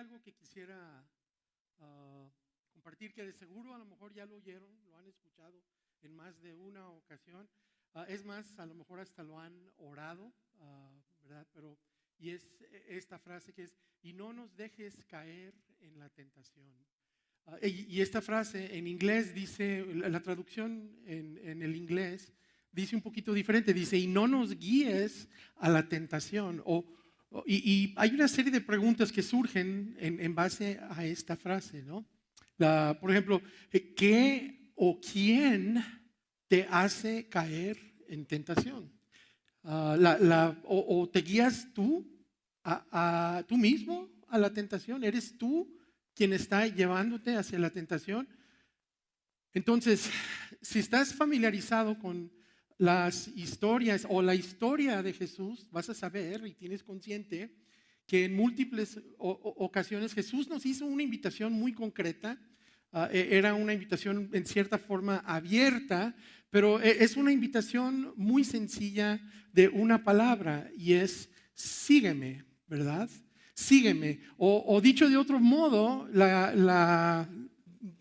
algo que quisiera compartir, que de seguro a lo mejor ya lo oyeron, lo han escuchado en más de una ocasión. Es más, a lo mejor hasta lo han orado, ¿verdad? Y es esta frase que es: y no nos dejes caer en la tentación. Y esta frase en inglés dice, la traducción en el inglés dice un poquito diferente, dice: y no nos guíes a la tentación. Y hay una serie de preguntas que surgen en base a esta frase, ¿no? Por ejemplo, ¿qué o quién te hace caer en tentación? ¿O te guías tú tú mismo a la tentación? ¿Eres tú quien está llevándote hacia la tentación? Entonces, si estás familiarizado con las historias o la historia de Jesús, vas a saber y tienes consciente que en múltiples ocasiones Jesús nos hizo una invitación muy concreta. Era una invitación en cierta forma abierta, pero es una invitación muy sencilla de una palabra, y es: sígueme, ¿verdad? Sígueme. O dicho de otro modo,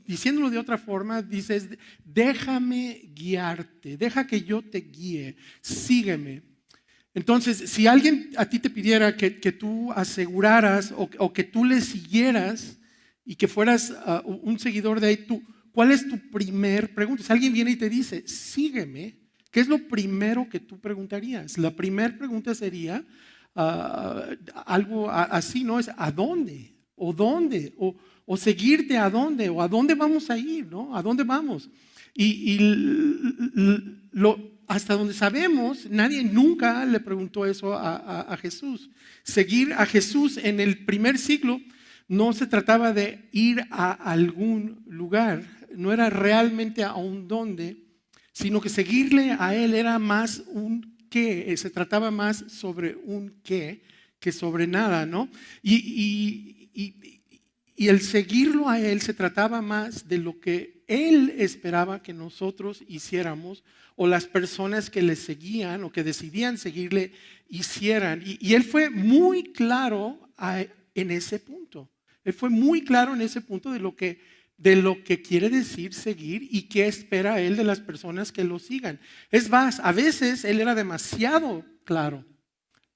diciéndolo de otra forma, dices: déjame guiarte, deja que yo te guíe, sígueme. Entonces, si alguien a ti te pidiera que tú aseguraras o que tú le siguieras y que fueras un seguidor de ahí, ¿cuál es tu primer pregunta? Si alguien viene y te dice: sígueme, ¿qué es lo primero que tú preguntarías? La primera pregunta sería algo así, ¿no? Es: ¿a dónde? ¿O dónde? O seguirte a dónde, o a dónde vamos a ir, ¿no? ¿A dónde vamos? Hasta donde sabemos, nadie nunca le preguntó eso a Jesús. Seguir a Jesús en el primer siglo no se trataba de ir a algún lugar, no era realmente a un dónde, sino que seguirle a Él era más un qué, se trataba más sobre un qué que sobre nada, ¿no? Y el seguirlo a Él se trataba más de lo que Él esperaba que nosotros hiciéramos, o las personas que le seguían o que decidían seguirle hicieran. Y Él fue muy claro en ese punto. Él fue muy claro en ese punto de lo que quiere decir seguir y qué espera Él de las personas que lo sigan. Es más, a veces Él era demasiado claro,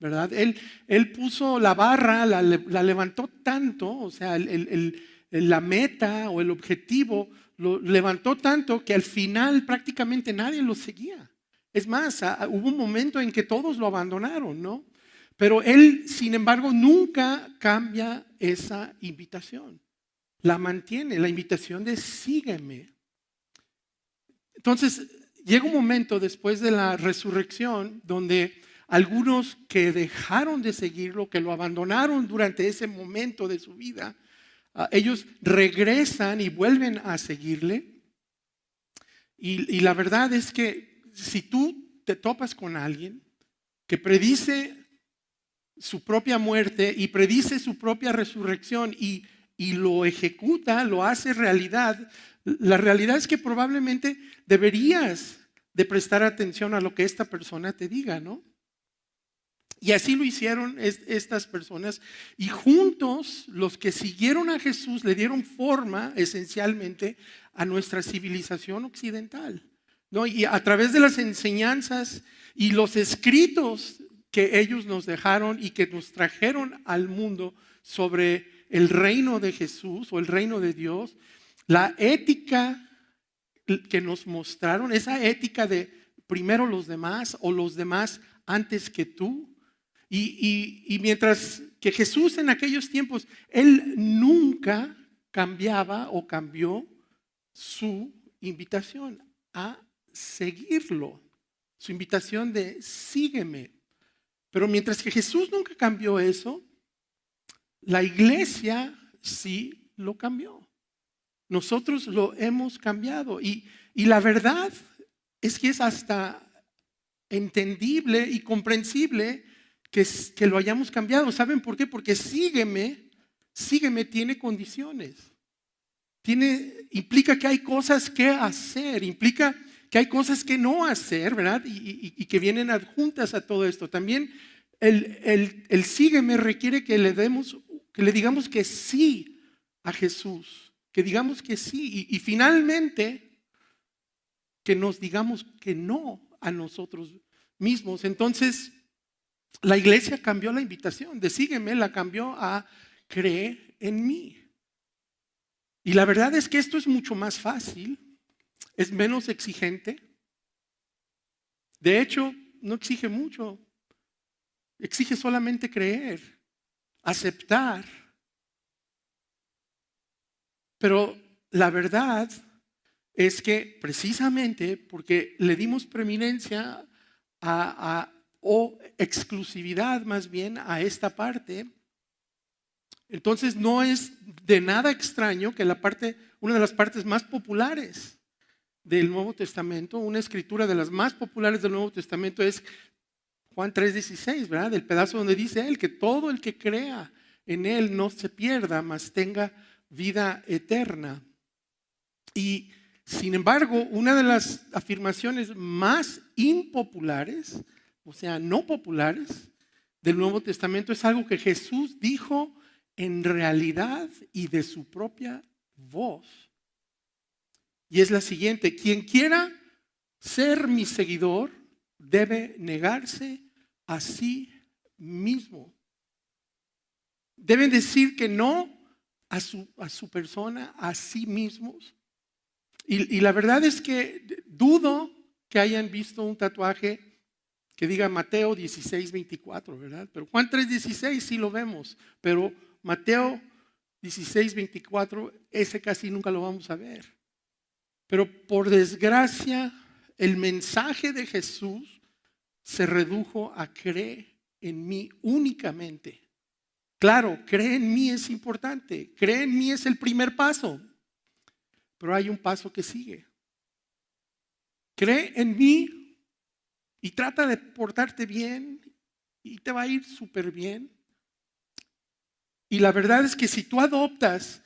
¿verdad? Él puso la barra, la levantó tanto, o sea, la meta o el objetivo lo levantó tanto que al final prácticamente nadie lo seguía. Es más, hubo un momento en que todos lo abandonaron, ¿no? Pero Él, sin embargo, nunca cambia esa invitación. La mantiene, la invitación de sígueme. Entonces, llega un momento después de la resurrección donde algunos que dejaron de seguirlo, que lo abandonaron durante ese momento de su vida, ellos regresan y vuelven a seguirle. Y la verdad es que si tú te topas con alguien que predice su propia muerte y predice su propia resurrección y lo ejecuta, lo hace realidad, la realidad es que probablemente deberías de prestar atención a lo que esta persona te diga, ¿no? Y así lo hicieron estas personas, y juntos los que siguieron a Jesús le dieron forma esencialmente a nuestra civilización occidental, ¿no? Y a través de las enseñanzas y los escritos que ellos nos dejaron y que nos trajeron al mundo sobre el reino de Jesús o el reino de Dios, la ética que nos mostraron, esa ética de primero los demás o los demás antes que tú. Y mientras que Jesús en aquellos tiempos, Él nunca cambiaba o cambió su invitación a seguirlo, su invitación de sígueme. Pero mientras que Jesús nunca cambió eso, la iglesia sí lo cambió. Nosotros lo hemos cambiado. Y la verdad es que es hasta entendible y comprensible que lo hayamos cambiado. ¿Saben por qué? Porque sígueme tiene condiciones. Implica que hay cosas que hacer, implica que hay cosas que no hacer, ¿verdad? Y que vienen adjuntas a todo esto. También el sígueme requiere que le demos que le digamos que sí a Jesús, que digamos que sí y finalmente que nos digamos que no a nosotros mismos. Entonces, la iglesia cambió la invitación de sígueme, la cambió a cree en mí. Y la verdad es que esto es mucho más fácil, es menos exigente. De hecho, no exige mucho, exige solamente creer, aceptar. Pero la verdad es que precisamente porque le dimos preeminencia o exclusividad más bien a esta parte, entonces no es de nada extraño que una de las partes más populares del Nuevo Testamento, una escritura de las más populares del Nuevo Testamento es Juan 3:16, ¿verdad? El pedazo donde dice él que todo el que crea en él no se pierda, mas tenga vida eterna. Y sin embargo, una de las afirmaciones más impopulares, o sea, no populares, del Nuevo Testamento es algo que Jesús dijo en realidad y de su propia voz. Y es la siguiente: quien quiera ser mi seguidor debe negarse a sí mismo. Deben decir que no a su persona, a sí mismos. Y la verdad es que dudo que hayan visto un tatuaje que diga Mateo 16:24, ¿verdad? Pero Juan 3:16 sí lo vemos, pero Mateo 16:24, ese casi nunca lo vamos a ver. Pero por desgracia, el mensaje de Jesús se redujo a cree en mí únicamente. Claro, cree en mí es importante, cree en mí es el primer paso, pero hay un paso que sigue. Cree en mí y trata de portarte bien y te va a ir súper bien. Y la verdad es que si tú adoptas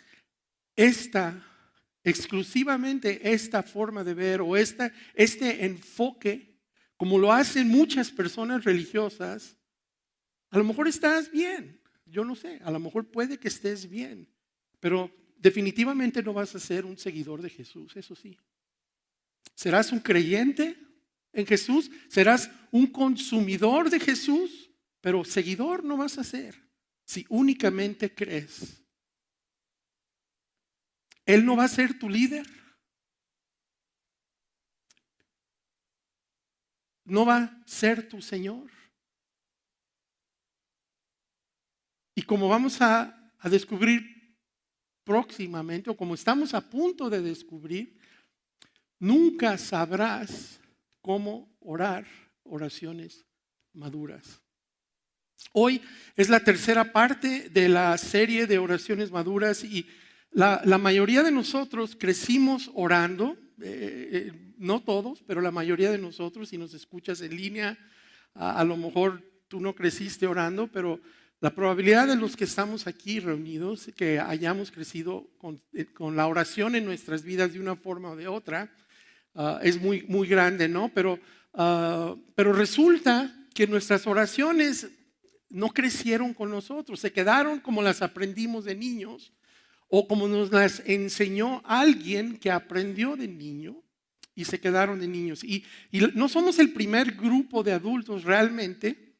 exclusivamente esta forma de ver o este enfoque, como lo hacen muchas personas religiosas, a lo mejor estás bien, yo no sé, a lo mejor puede que estés bien, pero definitivamente no vas a ser un seguidor de Jesús, eso sí. Serás un creyente en Jesús, serás un consumidor de Jesús, pero seguidor no vas a ser si únicamente crees. Él no va a ser tu líder. No va a ser tu Señor. Y como vamos a descubrir próximamente, o como estamos a punto de descubrir, nunca sabrás cómo orar oraciones maduras. Hoy es la tercera parte de la serie de oraciones maduras y la mayoría de nosotros crecimos orando, no todos, pero la mayoría de nosotros, si nos escuchas en línea, a lo mejor tú no creciste orando, pero la probabilidad de los que estamos aquí reunidos, que hayamos crecido con la oración en nuestras vidas de una forma o de otra, es muy, muy grande, ¿no? Pero resulta que nuestras oraciones no crecieron con nosotros, se quedaron como las aprendimos de niños o como nos las enseñó alguien que aprendió de niño y se quedaron de niños. Y no somos el primer grupo de adultos realmente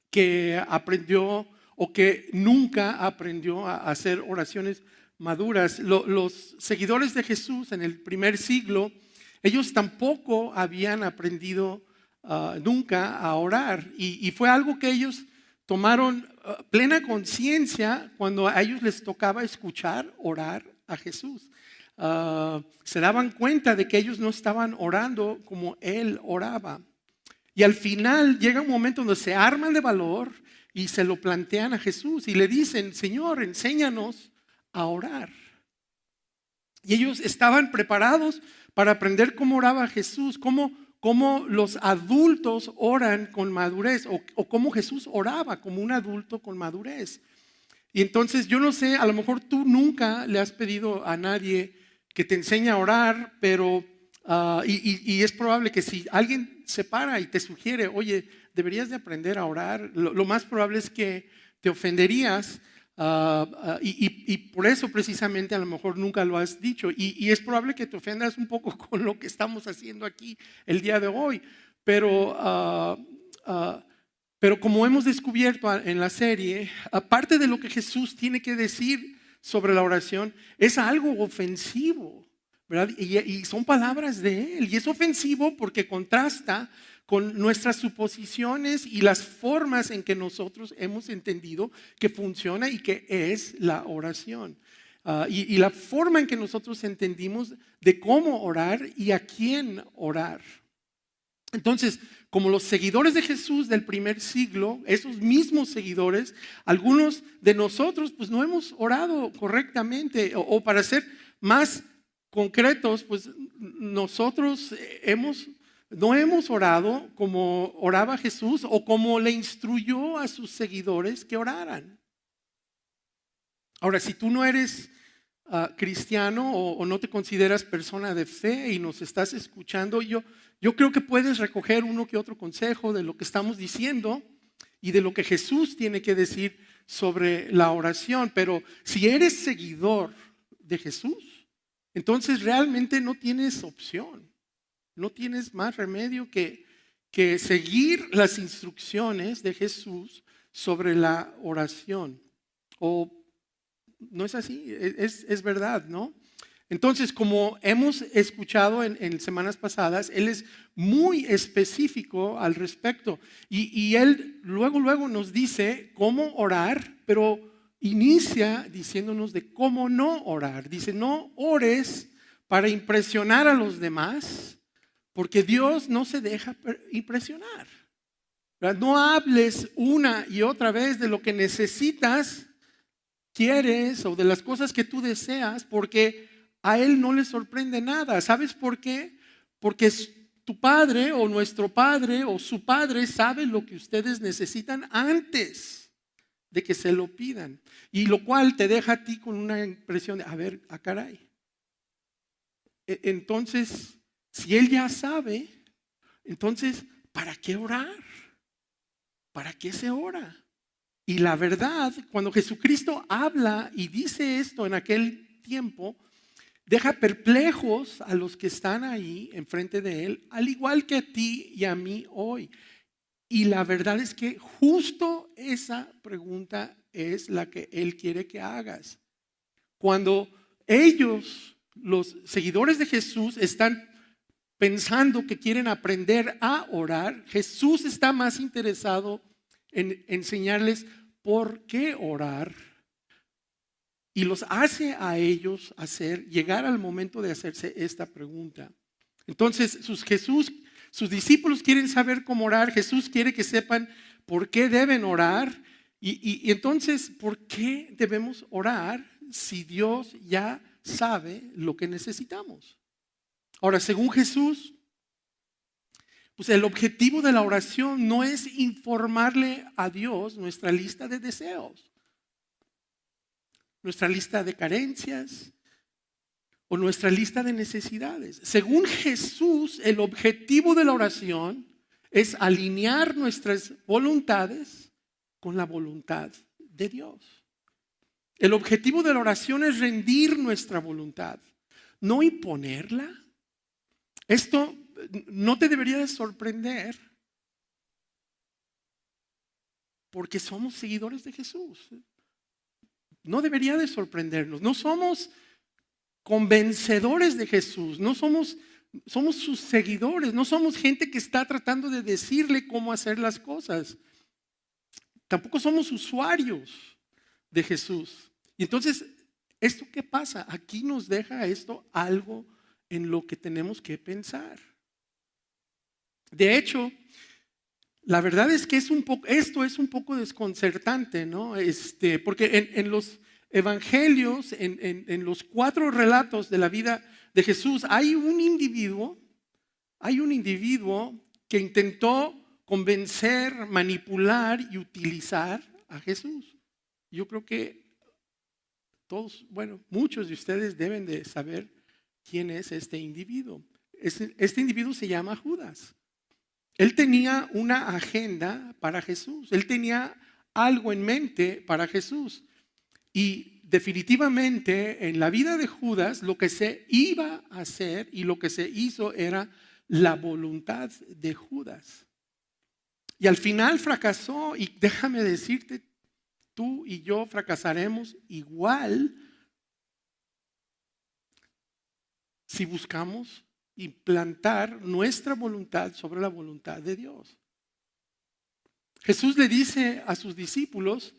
que aprendió o que nunca aprendió a hacer oraciones maduras. Los seguidores de Jesús en el primer siglo, ellos tampoco habían aprendido nunca a orar y fue algo que ellos tomaron plena conciencia cuando a ellos les tocaba escuchar orar a Jesús. Se daban cuenta de que ellos no estaban orando como Él oraba. Y al final llega un momento donde se arman de valor y se lo plantean a Jesús y le dicen: Señor, enséñanos a orar. Y ellos estaban preparados para aprender cómo oraba Jesús, cómo los adultos oran con madurez o cómo Jesús oraba como un adulto con madurez. Y entonces yo no sé, a lo mejor tú nunca le has pedido a nadie que te enseñe a orar, pero y es probable que si alguien se para y te sugiere, oye, deberías de aprender a orar, lo más probable es que te ofenderías Y por eso precisamente a lo mejor nunca lo has dicho. Y es probable que te ofendas un poco con lo que estamos haciendo aquí el día de hoy. Pero como hemos descubierto en la serie, aparte de lo que Jesús tiene que decir sobre la oración, es algo ofensivo, ¿verdad? Y son palabras de Él. Y es ofensivo porque contrasta con nuestras suposiciones y las formas en que nosotros hemos entendido que funciona y que es la oración. Y la forma en que nosotros entendimos de cómo orar y a quién orar. Entonces, como los seguidores de Jesús del primer siglo, esos mismos seguidores, algunos de nosotros pues no hemos orado correctamente, o para ser más concretos, pues nosotros no hemos orado como oraba Jesús o como le instruyó a sus seguidores que oraran. Ahora, si tú no eres cristiano o no te consideras persona de fe y nos estás escuchando, yo creo que puedes recoger uno que otro consejo de lo que estamos diciendo y de lo que Jesús tiene que decir sobre la oración. Pero si eres seguidor de Jesús, entonces realmente no tienes opción. No tienes más remedio que seguir las instrucciones de Jesús sobre la oración. ¿O no es así? Es verdad, ¿no? Entonces, como hemos escuchado en semanas pasadas, Él es muy específico al respecto. Y Él luego nos dice cómo orar, pero inicia diciéndonos de cómo no orar. Dice, no ores para impresionar a los demás, porque Dios no se deja impresionar. ¿Verdad? No hables una y otra vez de lo que necesitas, quieres o de las cosas que tú deseas, porque a Él no le sorprende nada. ¿Sabes por qué? Porque tu padre o nuestro padre o su padre sabe lo que ustedes necesitan antes de que se lo pidan. Y lo cual te deja a ti con una impresión de, a ver, caray. Entonces, si Él ya sabe, entonces, ¿para qué orar? ¿Para qué se ora? Y la verdad, cuando Jesucristo habla y dice esto en aquel tiempo, deja perplejos a los que están ahí enfrente de Él, al igual que a ti y a mí hoy. Y la verdad es que justo esa pregunta es la que Él quiere que hagas. Cuando ellos, los seguidores de Jesús, están pensando que quieren aprender a orar, Jesús está más interesado en enseñarles por qué orar y los hace a ellos llegar al momento de hacerse esta pregunta. Entonces, sus discípulos quieren saber cómo orar, Jesús quiere que sepan por qué deben orar y entonces, ¿por qué debemos orar si Dios ya sabe lo que necesitamos? Ahora, según Jesús, pues el objetivo de la oración no es informarle a Dios nuestra lista de deseos, nuestra lista de carencias o nuestra lista de necesidades. Según Jesús, el objetivo de la oración es alinear nuestras voluntades con la voluntad de Dios. El objetivo de la oración es rendir nuestra voluntad, no imponerla. Esto no te debería de sorprender porque somos seguidores de Jesús. No debería de sorprendernos. No somos convencedores de Jesús. Somos sus seguidores. No somos gente que está tratando de decirle cómo hacer las cosas. Tampoco somos usuarios de Jesús. Y entonces, ¿esto qué pasa? Aquí nos deja esto algo en lo que tenemos que pensar. De hecho, la verdad es que esto es un poco desconcertante, ¿no? Porque en los evangelios, en los 4 relatos de la vida de Jesús, hay un individuo que intentó convencer, manipular y utilizar a Jesús. Yo creo que muchos de ustedes deben de saber quién es este individuo. Este individuo se llama Judas. Él tenía una agenda para Jesús. Él tenía algo en mente para Jesús. Y definitivamente en la vida de Judas lo que se iba a hacer y lo que se hizo era la voluntad de Judas. Y al final fracasó, y déjame decirte, tú y yo fracasaremos igual si buscamos implantar nuestra voluntad sobre la voluntad de Dios. Jesús le dice a sus discípulos,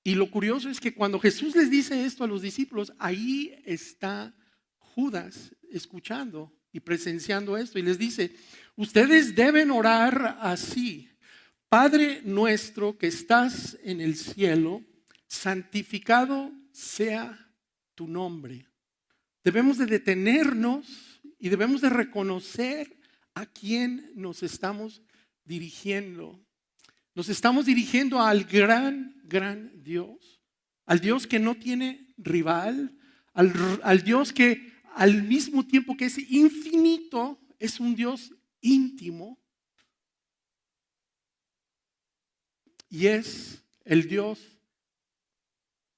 y lo curioso es que cuando Jesús les dice esto a los discípulos, ahí está Judas escuchando y presenciando esto, y les dice: ustedes deben orar así: Padre nuestro que estás en el cielo, santificado sea tu nombre. Debemos de detenernos y debemos de reconocer a quién nos estamos dirigiendo. Nos estamos dirigiendo al gran Dios, al Dios que no tiene rival, al Dios que al mismo tiempo que es infinito, es un Dios íntimo. Y es el Dios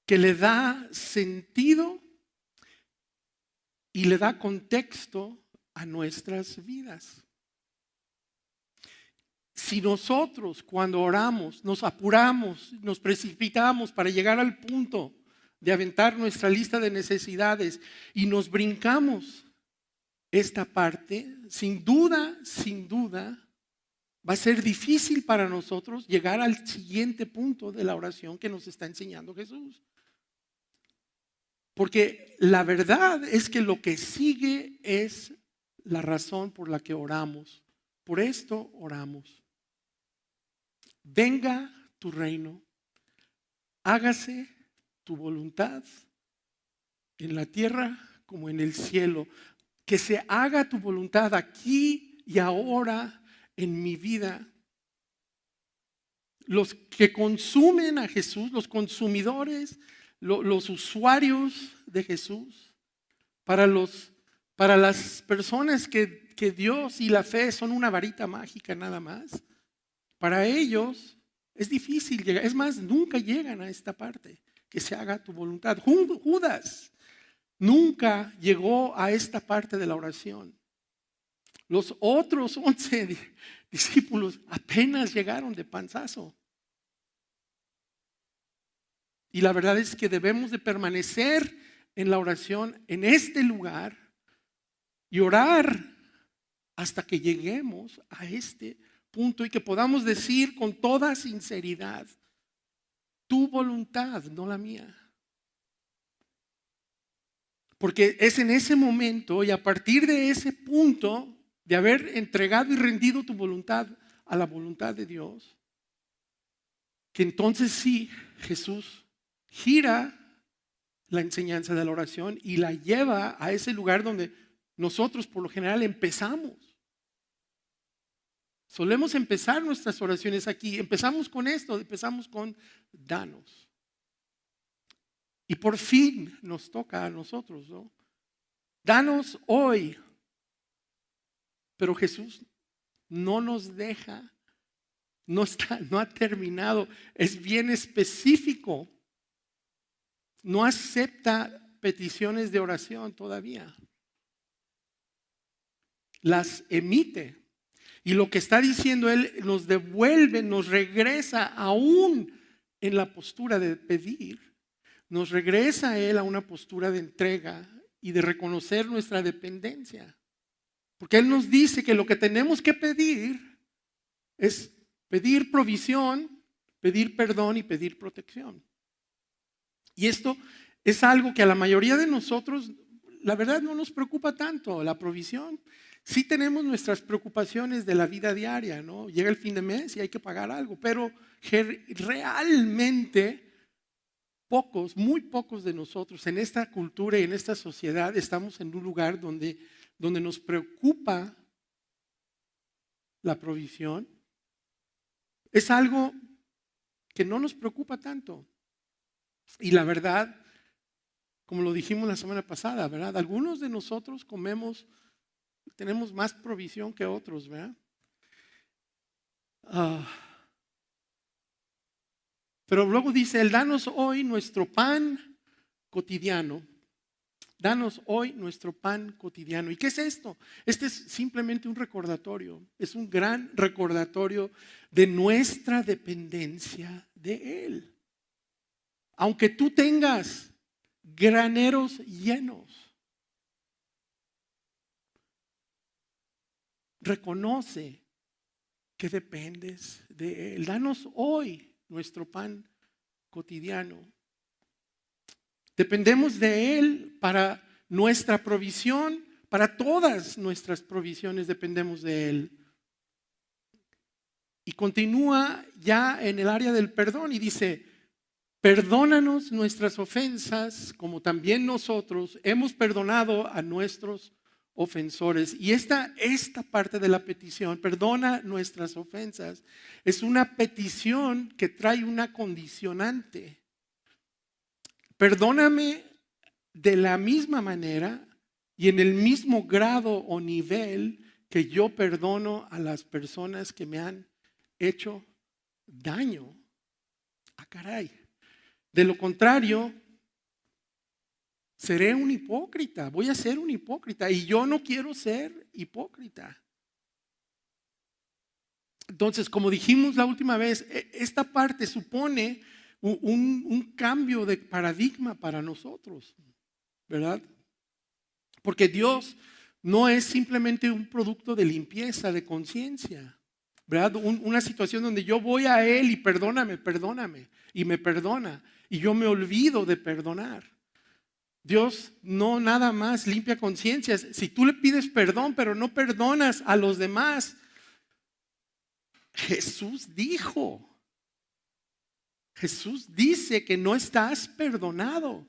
que le da sentido y le da contexto a nuestras vidas. Si nosotros cuando oramos nos apuramos, nos precipitamos para llegar al punto de aventar nuestra lista de necesidades y nos brincamos esta parte, sin duda, va a ser difícil para nosotros llegar al siguiente punto de la oración que nos está enseñando Jesús. Porque la verdad es que lo que sigue es la razón por la que oramos. Por esto oramos. Venga tu reino, hágase tu voluntad en la tierra como en el cielo. Que se haga tu voluntad aquí y ahora en mi vida. Los que consumen a Jesús, los consumidores, los usuarios de Jesús, para las personas que Dios y la fe son una varita mágica nada más, para ellos es difícil llegar. Es más, nunca llegan a esta parte, que se haga tu voluntad. Judas nunca llegó a esta parte de la oración. Los otros 11 discípulos apenas llegaron de panzazo. Y la verdad es que debemos de permanecer en la oración en este lugar y orar hasta que lleguemos a este punto y que podamos decir con toda sinceridad: tu voluntad, no la mía. Porque es en ese momento y a partir de ese punto de haber entregado y rendido tu voluntad a la voluntad de Dios, que entonces sí, Jesús gira la enseñanza de la oración y la lleva a ese lugar donde nosotros por lo general empezamos. Solemos empezar nuestras oraciones aquí. Empezamos con esto, empezamos con danos. Y por fin nos toca a nosotros, ¿no? Danos hoy. Pero Jesús no nos deja, no ha terminado, es bien específico. No acepta peticiones de oración todavía. Las emite. Y lo que está diciendo Él nos devuelve, nos regresa aún en la postura de pedir. Nos regresa a Él a una postura de entrega y de reconocer nuestra dependencia. Porque Él nos dice que lo que tenemos que pedir es pedir provisión, pedir perdón y pedir protección. Y esto es algo que a la mayoría de nosotros, la verdad, no nos preocupa tanto, la provisión. Sí tenemos nuestras preocupaciones de la vida diaria, ¿no? Llega el fin de mes y hay que pagar algo, pero realmente muy pocos de nosotros en esta cultura y en esta sociedad estamos en un lugar donde nos preocupa la provisión. Es algo que no nos preocupa tanto. Y la verdad, como lo dijimos la semana pasada, ¿verdad? Algunos de nosotros tenemos más provisión que otros, ¿verdad? Pero luego dice: Él danos hoy nuestro pan cotidiano. Danos hoy nuestro pan cotidiano. ¿Y qué es esto? Este es simplemente un recordatorio. Es un gran recordatorio de nuestra dependencia de Él. Aunque tú tengas graneros llenos, reconoce que dependes de Él. Danos hoy nuestro pan cotidiano. Dependemos de Él para nuestra provisión, para todas nuestras provisiones dependemos de Él. Y continúa ya en el área del perdón y dice, perdónanos nuestras ofensas como también nosotros hemos perdonado a nuestros ofensores. Y esta parte de la petición, perdona nuestras ofensas, es una petición que trae una condicionante. Perdóname de la misma manera y en el mismo grado o nivel que yo perdono a las personas que me han hecho daño. Ah, caray. De lo contrario, seré un hipócrita, voy a ser un hipócrita y yo no quiero ser hipócrita. Entonces, como dijimos la última vez, esta parte supone un cambio de paradigma para nosotros, ¿verdad? Porque Dios no es simplemente un producto de limpieza, de conciencia, ¿verdad? Una situación donde yo voy a Él y perdóname, y me perdona, y yo me olvido de perdonar. Dios no nada más limpia conciencias. Si tú le pides perdón, pero no perdonas a los demás, Jesús dice que no estás perdonado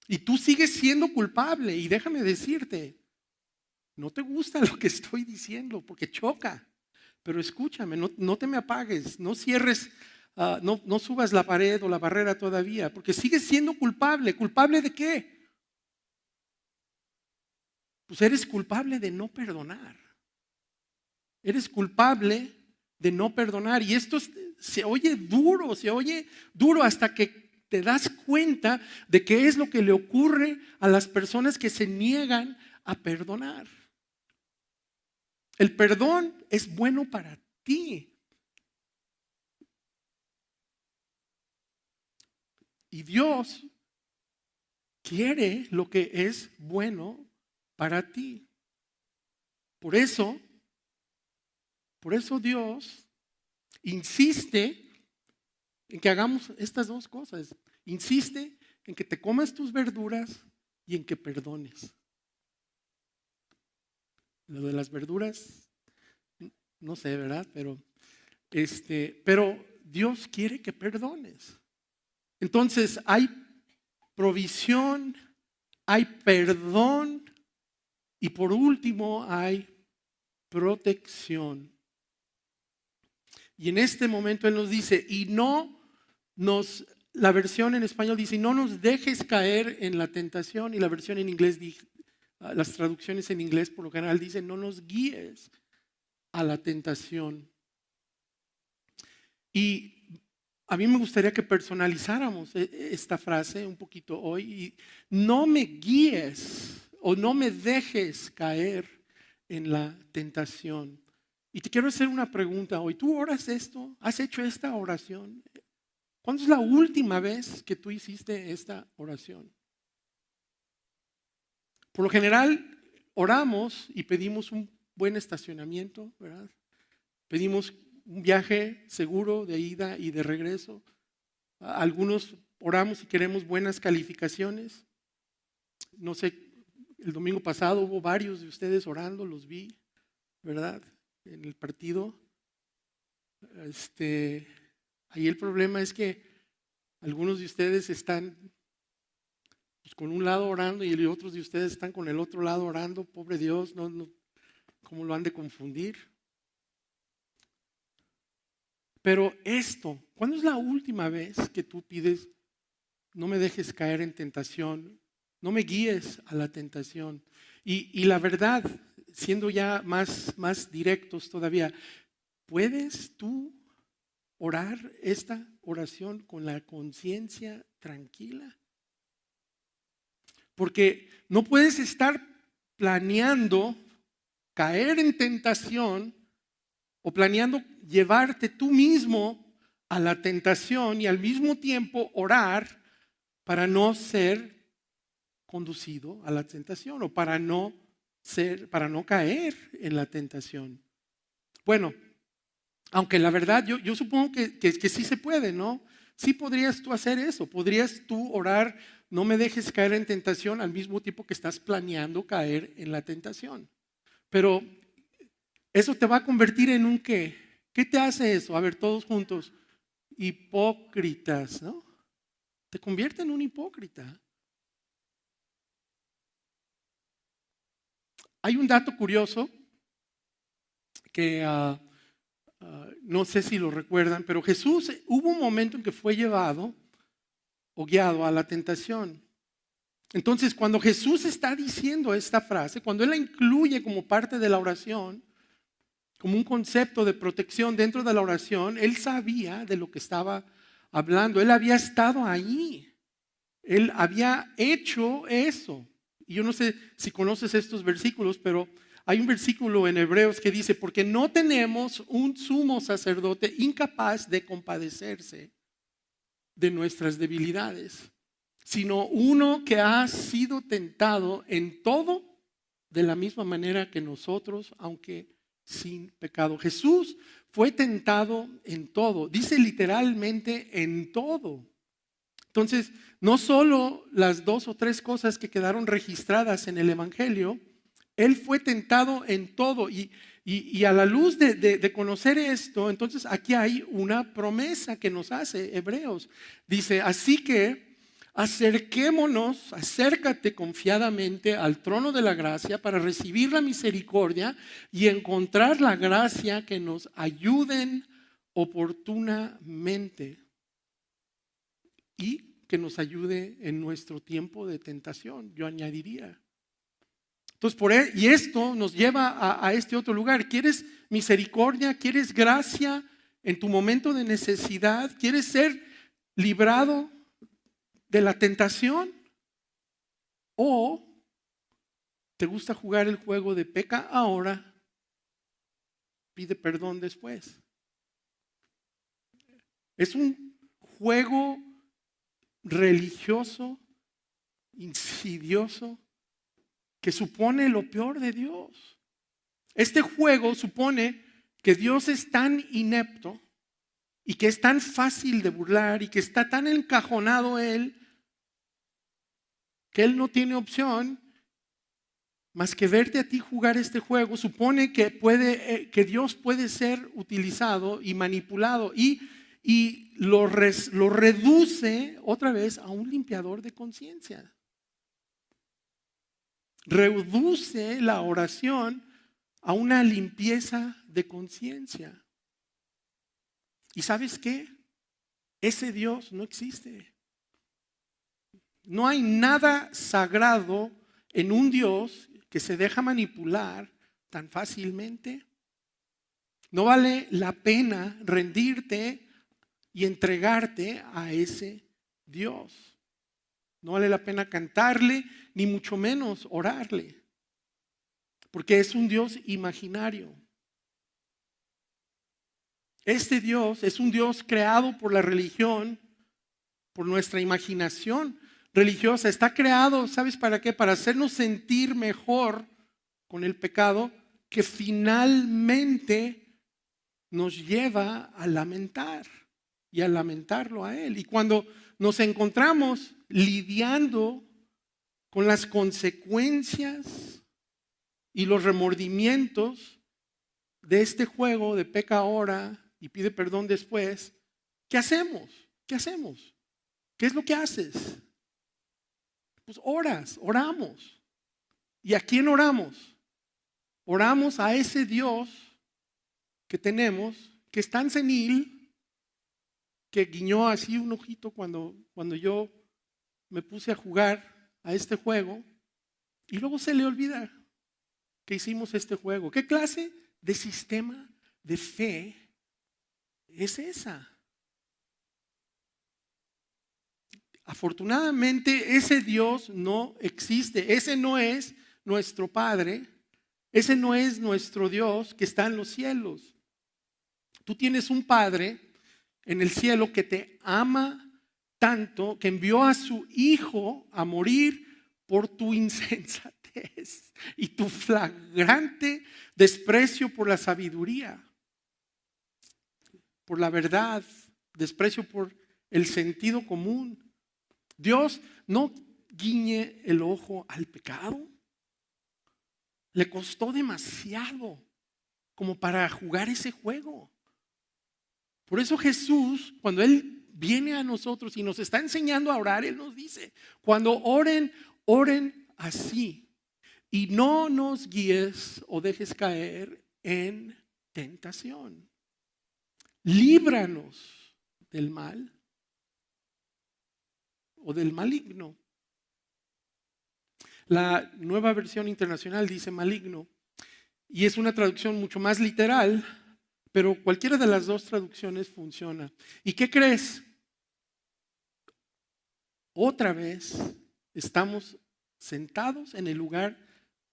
y tú sigues siendo culpable. Y déjame decirte, no te gusta lo que estoy diciendo porque choca, pero escúchame, no te me apagues, no cierres, no subas la pared o la barrera todavía, porque sigues siendo culpable. ¿Culpable de qué? Pues eres culpable de no perdonar. Eres culpable de no perdonar. Y esto se oye duro hasta que te das cuenta de qué es lo que le ocurre a las personas que se niegan a perdonar. El perdón es bueno para ti. Y Dios quiere lo que es bueno para ti. Por eso Dios insiste en que hagamos estas dos cosas. Insiste en que te comas tus verduras y en que perdones. Lo de las verduras, no sé, ¿verdad? Pero Dios quiere que perdones. Entonces hay provisión, hay perdón y por último hay protección. Y en este momento Él nos dice, la versión en español dice, no nos dejes caer en la tentación, y la versión en inglés, las traducciones en inglés por lo general dicen, no nos guíes a la tentación. Y a mí me gustaría que personalizáramos esta frase un poquito hoy, y no me guíes o no me dejes caer en la tentación. Y te quiero hacer una pregunta hoy. ¿Tú oras esto? ¿Has hecho esta oración? ¿Cuándo es la última vez que tú hiciste esta oración? Por lo general, oramos y pedimos un buen estacionamiento, ¿verdad? Pedimos un viaje seguro de ida y de regreso. Algunos oramos y queremos buenas calificaciones. No sé, el domingo pasado hubo varios de ustedes orando, los vi, ¿verdad? En el partido. Ahí el problema es que algunos de ustedes están pues, con un lado orando y otros de ustedes están con el otro lado orando. Pobre Dios, no, ¿cómo lo han de confundir? Pero ¿cuándo es la última vez que tú pides, no me dejes caer en tentación, no me guíes a la tentación? Y la verdad, siendo ya más directos todavía, ¿puedes tú orar esta oración con la conciencia tranquila? Porque no puedes estar planeando caer en tentación o planeando llevarte tú mismo a la tentación y al mismo tiempo orar para no ser conducido a la tentación o para no caer en la tentación. Bueno, aunque la verdad yo supongo que sí se puede, ¿no? Sí podrías tú hacer eso, podrías tú orar, no me dejes caer en tentación al mismo tiempo que estás planeando caer en la tentación. Pero eso te va a convertir en un ¿qué? ¿Qué te hace eso? A ver, todos juntos. Hipócritas, ¿no? Te convierte en un hipócrita. Hay un dato curioso que no sé si lo recuerdan, pero Jesús hubo un momento en que fue llevado o guiado a la tentación. Entonces, cuando Jesús está diciendo esta frase, cuando Él la incluye como parte de la oración, como un concepto de protección dentro de la oración, Él sabía de lo que estaba hablando. Él había estado ahí. Él había hecho eso. Y yo no sé si conoces estos versículos, pero hay un versículo en Hebreos que dice, porque no tenemos un sumo sacerdote incapaz de compadecerse de nuestras debilidades, sino uno que ha sido tentado en todo de la misma manera que nosotros, aunque sin pecado. Jesús fue tentado en todo, dice literalmente en todo. Entonces, no solo las 2 o 3 cosas que quedaron registradas en el Evangelio, Él fue tentado en todo. Y a la luz de conocer esto, entonces aquí hay una promesa que nos hace Hebreos. Dice, así que acércate confiadamente al trono de la gracia para recibir la misericordia y encontrar la gracia que nos ayuden oportunamente y que nos ayude en nuestro tiempo de tentación, yo añadiría. Entonces, y esto nos lleva a este otro lugar. ¿Quieres misericordia? ¿Quieres gracia en tu momento de necesidad? ¿Quieres ser librado de la tentación? ¿O te gusta jugar el juego de peca ahora, pide perdón después? Es un juego religioso, insidioso, que supone lo peor de Dios. Este juego supone que Dios es tan inepto y que es tan fácil de burlar y que está tan encajonado Él que Él no tiene opción más que verte a ti jugar este juego. Supone que Dios puede ser utilizado y manipulado y lo reduce otra vez a un limpiador de conciencia. Reduce la oración a una limpieza de conciencia. ¿Y sabes qué? Ese Dios no existe. No hay nada sagrado en un Dios que se deja manipular tan fácilmente. No vale la pena rendirte y entregarte a ese Dios. No vale la pena cantarle, ni mucho menos orarle, porque es un Dios imaginario. Este Dios es un Dios creado por la religión, por nuestra imaginación religiosa. Está creado, ¿sabes para qué? Para hacernos sentir mejor con el pecado, que finalmente nos lleva a lamentar y a lamentarlo a Él. Y cuando nos encontramos lidiando con las consecuencias y los remordimientos de este juego de peca ahora y pide perdón después, ¿qué hacemos? ¿Qué hacemos? ¿Qué es lo que haces? Pues oramos. ¿Y a quién oramos? Oramos a ese Dios que tenemos, que es tan senil, que guiñó así un ojito cuando yo me puse a jugar a este juego, y luego se le olvida que hicimos este juego. ¿Qué clase de sistema de fe es esa? Afortunadamente, ese Dios no existe. Ese no es nuestro Padre. Ese no es nuestro Dios que está en los cielos. Tú tienes un Padre en el cielo que te ama tanto, que envió a su Hijo a morir por tu insensatez y tu flagrante desprecio por la sabiduría, por la verdad, desprecio por el sentido común. Dios no guiñe el ojo al pecado. Le costó demasiado como para jugar ese juego. Por eso Jesús, cuando Él viene a nosotros y nos está enseñando a orar, Él nos dice, cuando oren, oren así. Y no nos guíes o dejes caer en tentación. Líbranos del mal o del maligno. La Nueva Versión Internacional dice maligno y es una traducción mucho más literal, pero cualquiera de las dos traducciones funciona. ¿Y qué crees? Otra vez estamos sentados en el lugar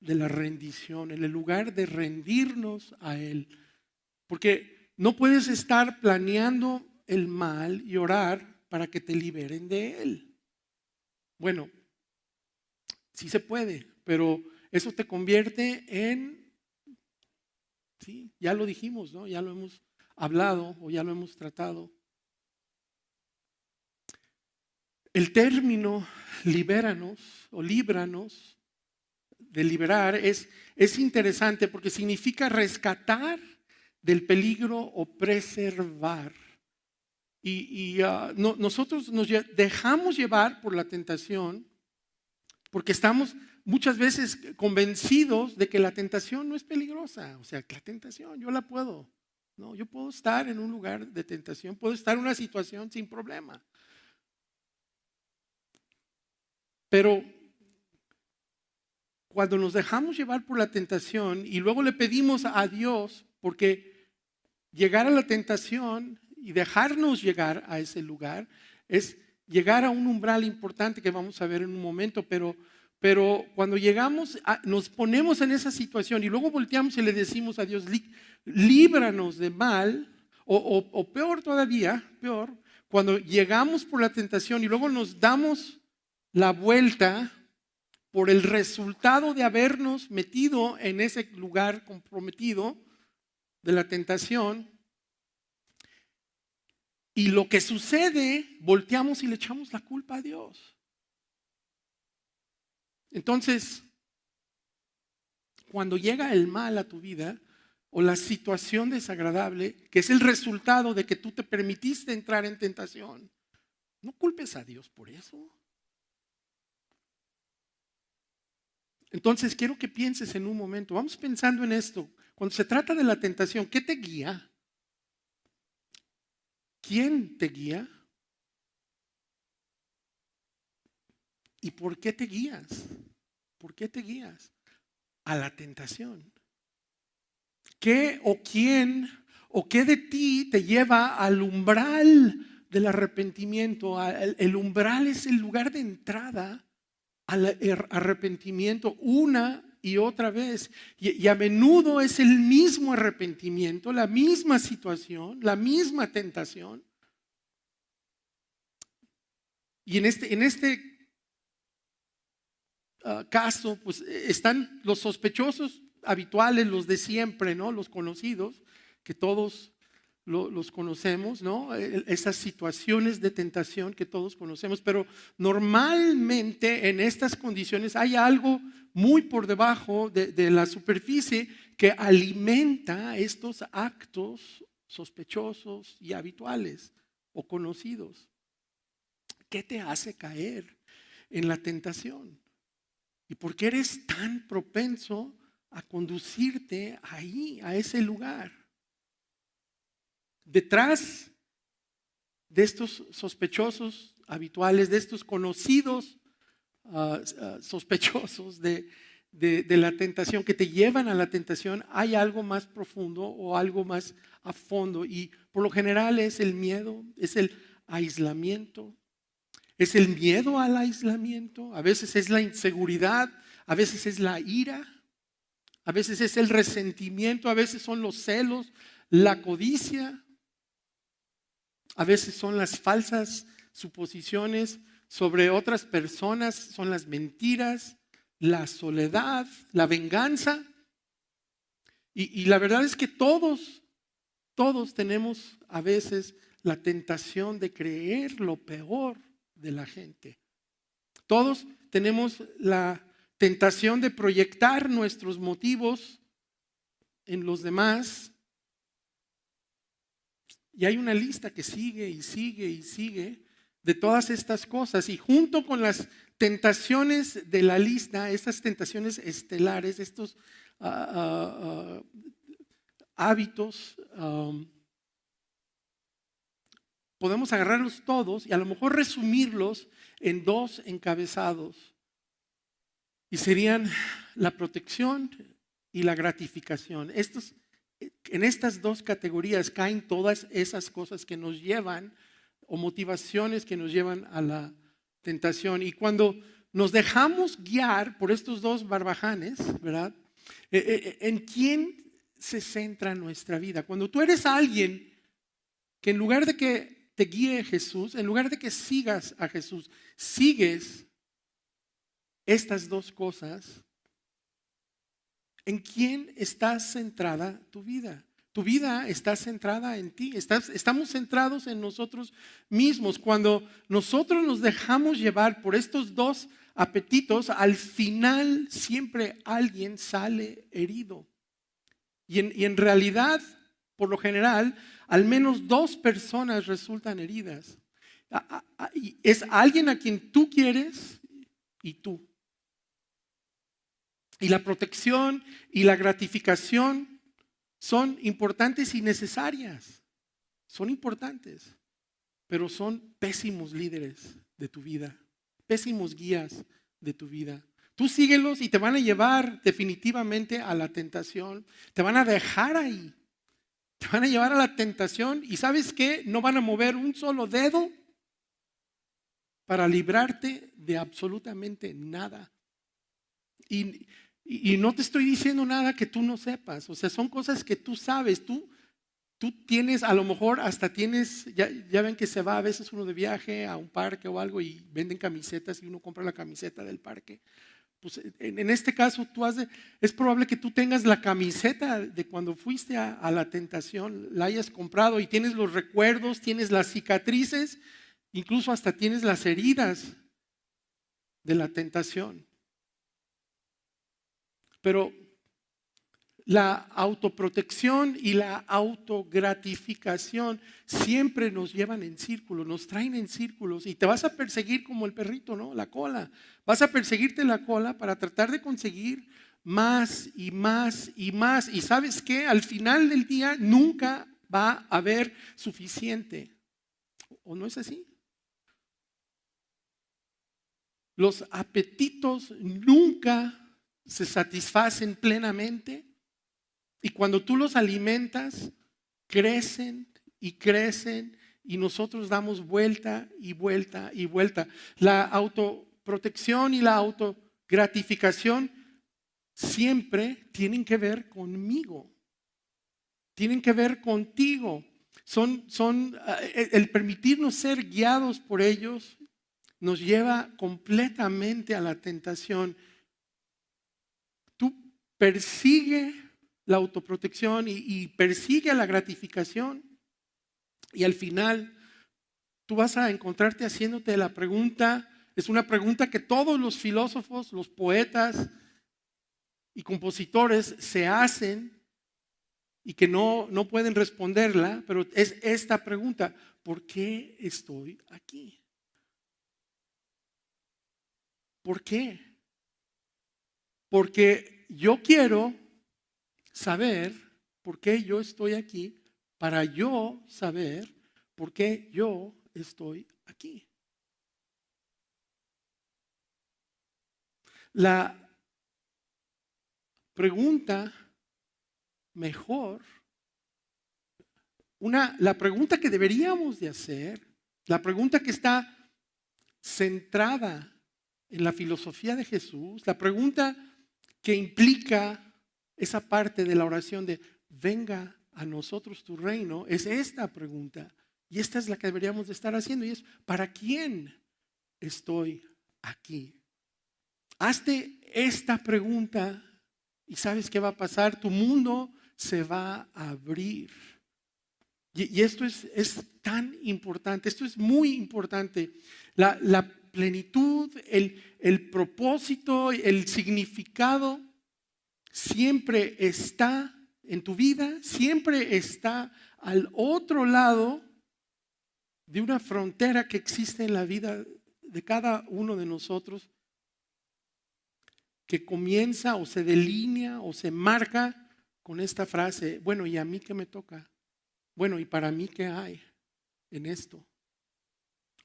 de la rendición, en el lugar de rendirnos a Él. Porque no puedes estar planeando el mal y orar para que te liberen de él. Bueno, sí se puede, pero eso te convierte en, sí, ya lo dijimos, ¿no? Ya lo hemos hablado o ya lo hemos tratado. El término libéranos o líbranos de liberar es interesante porque significa rescatar del peligro o preservar. Nosotros nos dejamos llevar por la tentación porque estamos muchas veces convencidos de que la tentación no es peligrosa. O sea, que la tentación yo la puedo. No, yo puedo estar en un lugar de tentación, puedo estar en una situación sin problema. Pero cuando nos dejamos llevar por la tentación y luego le pedimos a Dios, porque llegar a la tentación y dejarnos llegar a ese lugar es llegar a un umbral importante que vamos a ver en un momento, pero cuando llegamos, nos ponemos en esa situación y luego volteamos y le decimos a Dios, líbranos de mal, o peor todavía, peor, cuando llegamos por la tentación y luego nos damos la vuelta por el resultado de habernos metido en ese lugar comprometido de la tentación. Y lo que sucede, volteamos y le echamos la culpa a Dios. Entonces, cuando llega el mal a tu vida o la situación desagradable, que es el resultado de que tú te permitiste entrar en tentación, no culpes a Dios por eso. Entonces, quiero que pienses en un momento, vamos pensando en esto. Cuando se trata de la tentación, ¿qué te guía? ¿Quién te guía? ¿Y por qué te guías? ¿Por qué te guías a la tentación? ¿Qué o quién o qué de ti te lleva al umbral del arrepentimiento? El umbral es el lugar de entrada al arrepentimiento una y otra vez. Y a menudo es el mismo arrepentimiento, la misma situación, la misma tentación. Y en este caso, pues están los sospechosos habituales, los de siempre, ¿no? Los conocidos, que todos los conocemos, ¿no? Esas situaciones de tentación que todos conocemos, pero normalmente en estas condiciones hay algo muy por debajo de la superficie que alimenta estos actos sospechosos y habituales o conocidos. ¿Qué te hace caer en la tentación? ¿Y por qué eres tan propenso a conducirte ahí, a ese lugar? Detrás de estos sospechosos habituales, de estos conocidos sospechosos de la tentación, que te llevan a la tentación, hay algo más profundo o algo más a fondo. Y por lo general es el miedo, es el aislamiento, Es el miedo al aislamiento, a veces es la inseguridad, a veces es la ira, a veces es el resentimiento, a veces son los celos, la codicia, a veces son las falsas suposiciones sobre otras personas, son las mentiras, la soledad, la venganza. Y la verdad es que todos tenemos a veces la tentación de creer lo peor de la gente. Todos tenemos la tentación de proyectar nuestros motivos en los demás. Y hay una lista que sigue y sigue y sigue de todas estas cosas. Y junto con las tentaciones de la lista, estas tentaciones estelares, estos hábitos, podemos agarrarlos todos y a lo mejor resumirlos en dos encabezados. Y serían la protección y la gratificación. En estas dos categorías caen todas esas cosas que nos llevan, o motivaciones que nos llevan a la tentación. Y cuando nos dejamos guiar por estos dos barbajanes, ¿verdad? ¿En quién se centra nuestra vida? Cuando tú eres alguien que en lugar de que te guíe Jesús, en lugar de que sigas a Jesús, sigues estas dos cosas, ¿en quién está centrada tu vida? Tu vida está centrada en ti. Estamos centrados en nosotros mismos. Cuando nosotros nos dejamos llevar por estos dos apetitos, al final siempre alguien sale herido. Y en realidad, por lo general, al menos dos personas resultan heridas. Y es alguien a quien tú quieres y tú. Y la protección y la gratificación son importantes y necesarias. Son importantes, pero son pésimos líderes de tu vida, pésimos guías de tu vida. Tú síguelos y te van a llevar definitivamente a la tentación. Te van a dejar ahí. Te van a llevar a la tentación y ¿sabes qué? No van a mover un solo dedo para librarte de absolutamente nada. Y no te estoy diciendo nada que tú no sepas. O sea, son cosas que tú sabes. Tú tienes, a lo mejor hasta tienes, ya ven que se va a veces uno de viaje a un parque o algo y venden camisetas y uno compra la camiseta del parque. Pues en este caso es probable que tú tengas la camiseta de cuando fuiste a la tentación, la hayas comprado y tienes los recuerdos, tienes las cicatrices, incluso hasta tienes las heridas de la tentación. Pero la autoprotección y la autogratificación siempre nos llevan en círculos, nos traen en círculos y te vas a perseguir como el perrito, ¿no? La cola. Vas a perseguirte la cola para tratar de conseguir más y más y más. Y ¿sabes qué? Al final del día nunca va a haber suficiente. ¿O no es así? Los apetitos nunca se satisfacen plenamente y cuando tú los alimentas, crecen y crecen y nosotros damos vuelta y vuelta y vuelta. La autoprotección y la autogratificación siempre tienen que ver conmigo, tienen que ver contigo. El permitirnos ser guiados por ellos nos lleva completamente a la tentación. Tú persigue la autoprotección y persigue la gratificación y al final tú vas a encontrarte haciéndote la pregunta, es una pregunta que todos los filósofos, los poetas y compositores se hacen y que no pueden responderla, pero es esta pregunta: ¿por qué estoy aquí? ¿Por qué? Porque yo quiero saber por qué yo estoy aquí, para yo saber por qué yo estoy aquí. La pregunta mejor, la pregunta que deberíamos de hacer, la pregunta que está centrada en la filosofía de Jesús, la pregunta que implica esa parte de la oración de venga a nosotros tu reino, es esta pregunta. Y esta es la que deberíamos de estar haciendo y es, ¿para quién estoy aquí? Hazte esta pregunta y ¿sabes qué va a pasar? Tu mundo se va a abrir. Y esto es tan importante, esto es muy importante. La plenitud, el propósito, el significado siempre está en tu vida, siempre está al otro lado de una frontera que existe en la vida de cada uno de nosotros, que comienza o se delinea o se marca con esta frase, bueno, ¿y a mí qué me toca? Bueno, ¿y para mí qué hay en esto?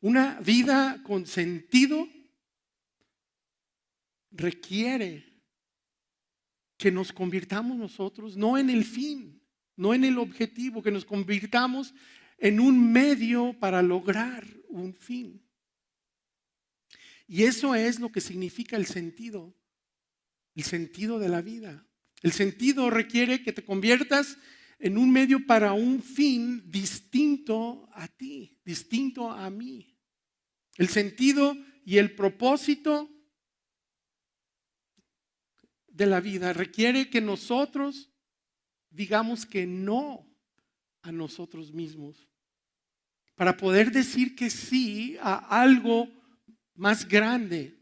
Una vida con sentido requiere que nos convirtamos nosotros, no en el fin, no en el objetivo, que nos convirtamos en un medio para lograr un fin. Y eso es lo que significa el sentido de la vida. El sentido requiere que te conviertas en un medio para un fin distinto a ti, distinto a mí. El sentido y el propósito de la vida requiere que nosotros digamos que no a nosotros mismos para poder decir que sí a algo más grande.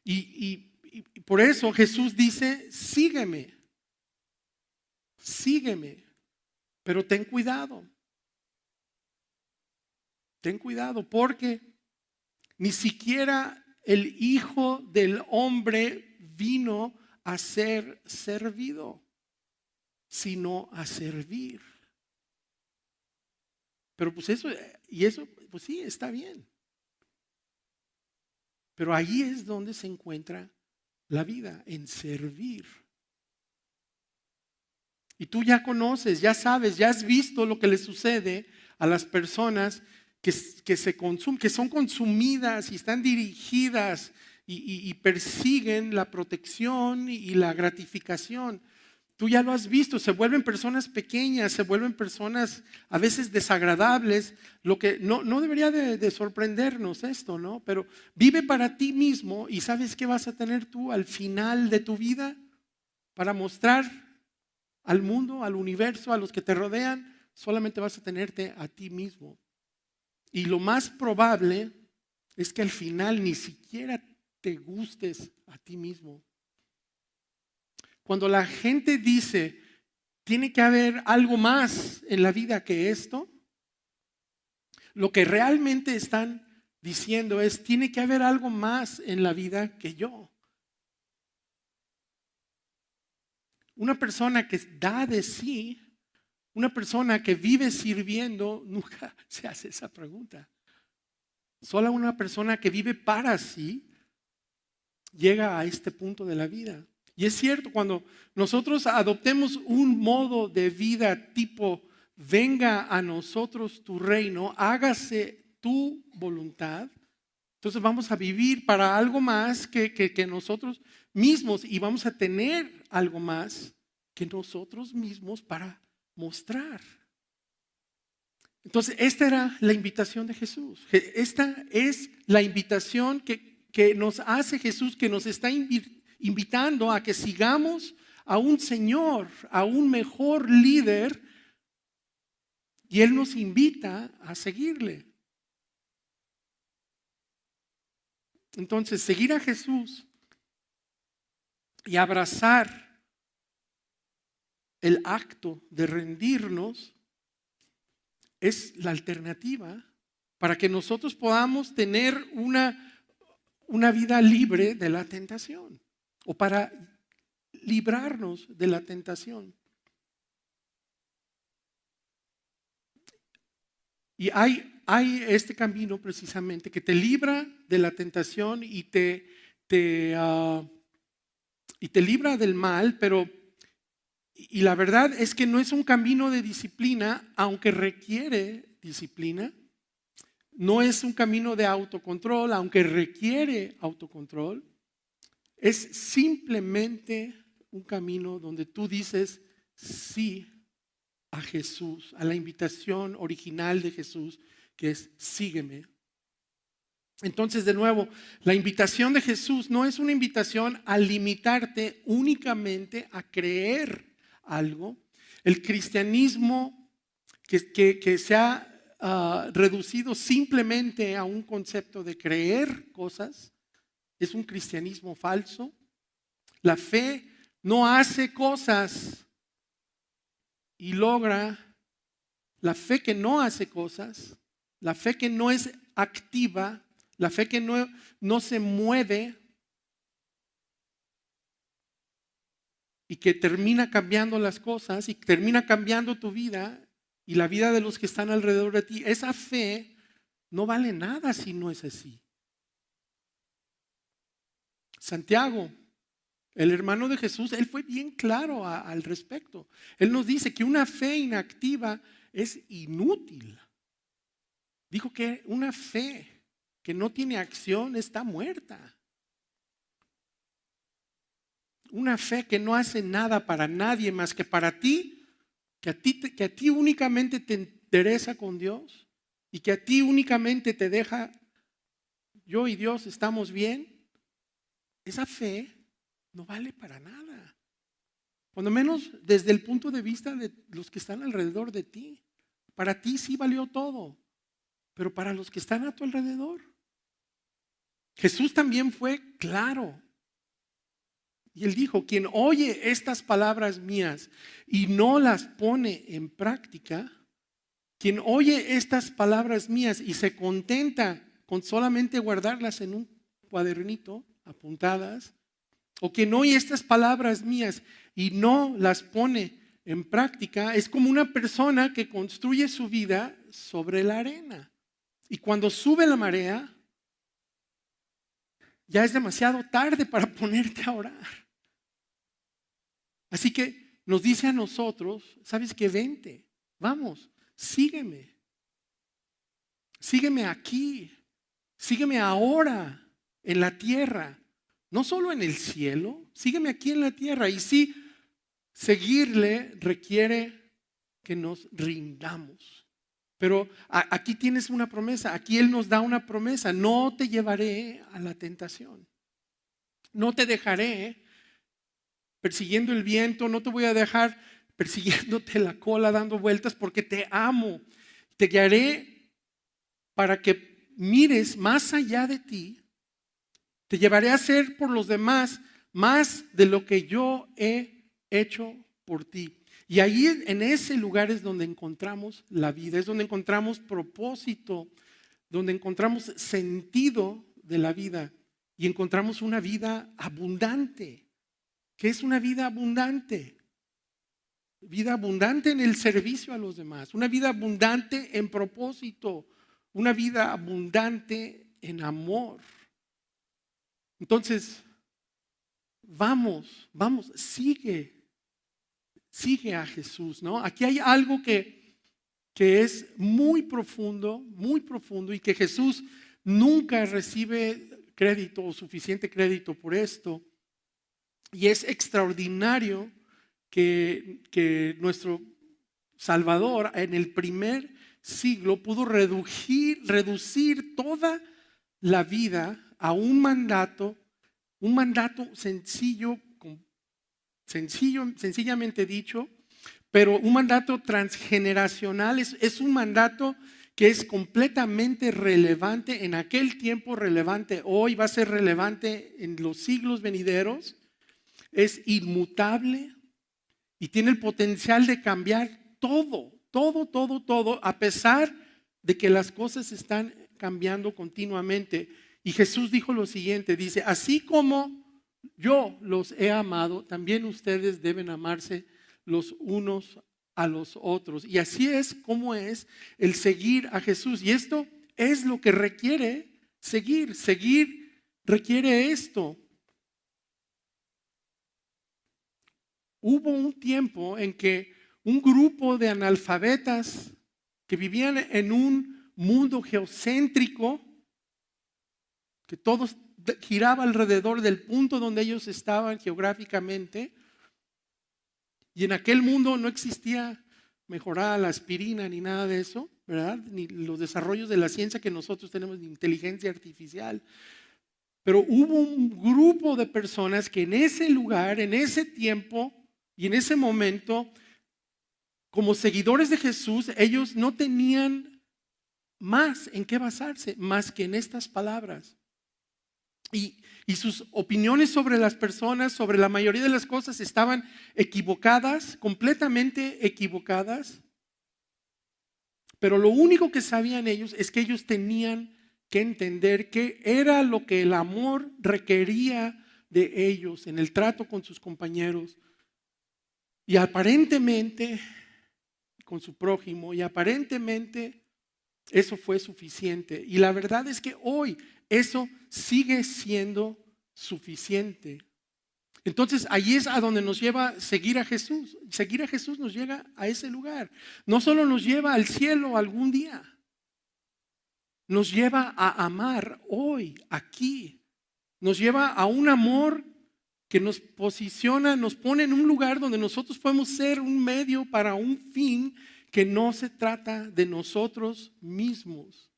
Y por eso Jesús dice, sígueme, pero ten cuidado porque ni siquiera el Hijo del Hombre vino a ser servido, sino a servir. Pero pues eso, pues sí, está bien. Pero ahí es donde se encuentra la vida, en servir. Y tú ya conoces, ya sabes, ya has visto lo que le sucede a las personas que son consumidas y están dirigidas y persiguen la protección y la gratificación. Tú ya lo has visto, se vuelven personas pequeñas, se vuelven personas a veces desagradables, lo que no debería de sorprendernos esto, ¿no? Pero vive para ti mismo y ¿sabes qué vas a tener tú al final de tu vida? Para mostrar al mundo, al universo, a los que te rodean, solamente vas a tenerte a ti mismo. Y lo más probable es que al final ni siquiera te gustes a ti mismo. Cuando la gente dice, tiene que haber algo más en la vida que esto, lo que realmente están diciendo es, tiene que haber algo más en la vida que yo. Una persona que da de sí, una persona que vive sirviendo, nunca se hace esa pregunta. Solo una persona que vive para sí llega a este punto de la vida. Y es cierto, cuando nosotros adoptemos un modo de vida tipo, venga a nosotros tu reino, hágase tu voluntad, entonces vamos a vivir para algo más que nosotros mismos y vamos a tener algo más que nosotros mismos para mostrar. Entonces, esta era la invitación de Jesús. Esta es la invitación que nos hace Jesús, que nos está invitando a que sigamos a un Señor, a un mejor líder, y Él nos invita a seguirle. Entonces, seguir a Jesús y abrazar el acto de rendirnos es la alternativa para que nosotros podamos tener una vida libre de la tentación o para librarnos de la tentación. Y hay este camino precisamente que te libra de la tentación y te libra del mal, pero y la verdad es que no es un camino de disciplina, aunque requiere disciplina. no es un camino de autocontrol, aunque requiere autocontrol. Es simplemente un camino donde tú dices sí a Jesús, a la invitación original de Jesús, que es sígueme. Entonces, de nuevo, la invitación de Jesús no es una invitación a limitarte únicamente a creer algo. El cristianismo que se ha reducido simplemente a un concepto de creer cosas es un cristianismo falso. La fe no hace cosas y logra, la fe que no hace cosas, la fe que no es activa, la fe que no se mueve y que termina cambiando las cosas y termina cambiando tu vida y la vida de los que están alrededor de ti. Esa fe no vale nada si no es así. Santiago, el hermano de Jesús, él fue bien claro al respecto. Él nos dice que una fe inactiva es inútil. Dijo que una fe que no tiene acción está muerta. Una fe que no hace nada para nadie más que para ti, que a ti únicamente te interesa con Dios y que a ti únicamente te deja, yo y Dios estamos bien, esa fe no vale para nada. Cuando menos desde el punto de vista de los que están alrededor de ti. Para ti sí valió todo, pero para los que están a tu alrededor. Jesús también fue claro. Y él dijo, quien oye estas palabras mías y no las pone en práctica, quien oye estas palabras mías y se contenta con solamente guardarlas en un cuadernito, apuntadas, o quien oye estas palabras mías y no las pone en práctica, es como una persona que construye su vida sobre la arena. Y cuando sube la marea, ya es demasiado tarde para ponerte a orar. Así que nos dice a nosotros, ¿sabes qué? Vente, vamos, sígueme. Sígueme aquí, sígueme ahora en la tierra, no solo en el cielo, sígueme aquí en la tierra. Y sí, seguirle requiere que nos rindamos. Pero aquí tienes una promesa, aquí Él nos da una promesa, no te llevaré a la tentación, no te dejaré persiguiendo el viento, no te voy a dejar persiguiéndote la cola dando vueltas porque te amo. Te guiaré para que mires más allá de ti. Te llevaré a hacer por los demás más de lo que yo he hecho por ti. Y ahí en ese lugar es donde encontramos la vida, es donde encontramos propósito, donde encontramos sentido de la vida y encontramos una vida abundante. ¿Qué es una vida abundante? Vida abundante en el servicio a los demás, una vida abundante en propósito, una vida abundante en amor. Entonces, vamos, sigue a Jesús, ¿no? Aquí hay algo que es muy profundo y que Jesús nunca recibe crédito o suficiente crédito por esto. Y es extraordinario que nuestro Salvador en el primer siglo pudo reducir toda la vida a un mandato sencillamente dicho, pero un mandato transgeneracional. Es un mandato que es completamente relevante en aquel tiempo, relevante hoy, va a ser relevante en los siglos venideros. Es inmutable y tiene el potencial de cambiar todo, a pesar de que las cosas están cambiando continuamente. Y Jesús dijo lo siguiente, dice, así como yo los he amado, también ustedes deben amarse los unos a los otros. Y así es como es el seguir a Jesús. Y esto es lo que requiere seguir. Seguir requiere esto. Hubo un tiempo en que un grupo de analfabetas que vivían en un mundo geocéntrico, que todo giraba alrededor del punto donde ellos estaban geográficamente. Y en aquel mundo no existía mejorada la aspirina ni nada de eso, ¿verdad? Ni los desarrollos de la ciencia que nosotros tenemos de inteligencia artificial. Pero hubo un grupo de personas que en ese lugar, en ese tiempo y en ese momento, como seguidores de Jesús, ellos no tenían más en qué basarse, más que en estas palabras. Y sus opiniones sobre las personas, sobre la mayoría de las cosas, estaban equivocadas, completamente equivocadas. Pero lo único que sabían ellos es que ellos tenían que entender qué era lo que el amor requería de ellos en el trato con sus compañeros. Y aparentemente, con su prójimo, y aparentemente eso fue suficiente. Y la verdad es que hoy eso sigue siendo suficiente. Entonces, ahí es a donde nos lleva seguir a Jesús. Seguir a Jesús nos llega a ese lugar. No solo nos lleva al cielo algún día, nos lleva a amar hoy, aquí. Nos lleva a un amor que nos posiciona, nos pone en un lugar donde nosotros podemos ser un medio para un fin que no se trata de nosotros mismos.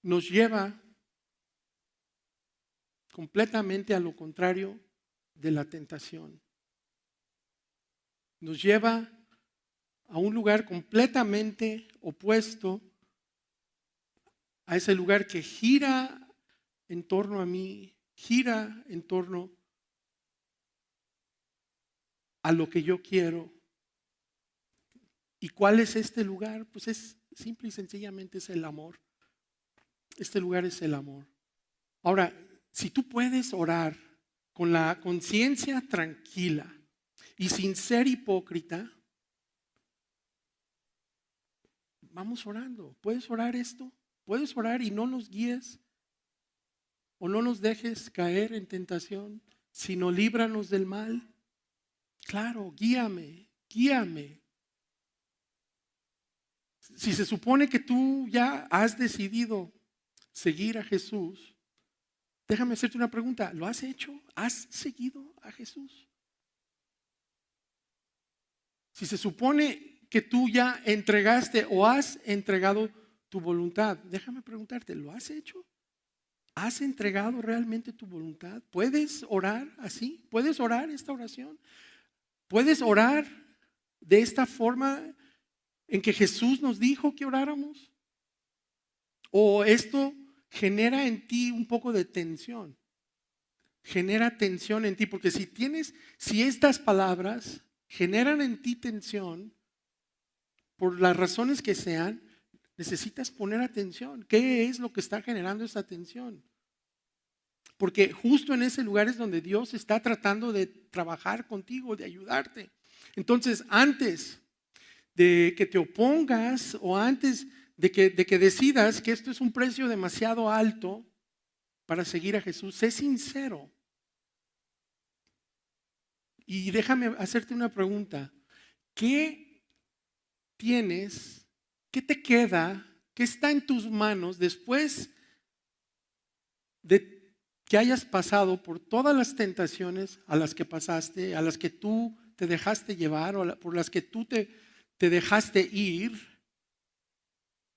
Nos lleva completamente a lo contrario de la tentación. Nos lleva a un lugar completamente opuesto a ese lugar que gira en torno a mí, gira en torno a lo que yo quiero. ¿Y cuál es este lugar? Pues es simple y sencillamente es el amor. Este lugar es el amor. Ahora, si tú puedes orar con la conciencia tranquila y sin ser hipócrita, vamos orando. ¿Puedes orar esto? ¿Puedes orar y no nos guíes? ¿O no nos dejes caer en tentación, sino líbranos del mal? Claro, guíame, guíame. Si se supone que tú ya has decidido seguir a Jesús, déjame hacerte una pregunta. ¿Lo has hecho? ¿Has seguido a Jesús? Si se supone que tú ya entregaste o has entregado tu voluntad, déjame preguntarte, ¿lo has hecho? ¿Has entregado realmente tu voluntad? ¿Puedes orar así? ¿Puedes orar esta oración? ¿Puedes orar de esta forma en que Jesús nos dijo que oráramos? ¿O esto genera en ti un poco de tensión? Genera tensión en ti, porque si estas palabras generan en ti tensión, por las razones que sean, necesitas poner atención. ¿Qué es lo que está generando esa tensión? Porque justo en ese lugar es donde Dios está tratando de trabajar contigo, de ayudarte. Entonces, antes de que te opongas o antes de que decidas que esto es un precio demasiado alto para seguir a Jesús, sé sincero. Y déjame hacerte una pregunta. ¿Qué tienes? ¿Qué te queda? ¿Qué está en tus manos después de que hayas pasado por todas las tentaciones a las que pasaste, a las que tú te dejaste llevar o por las que tú te dejaste ir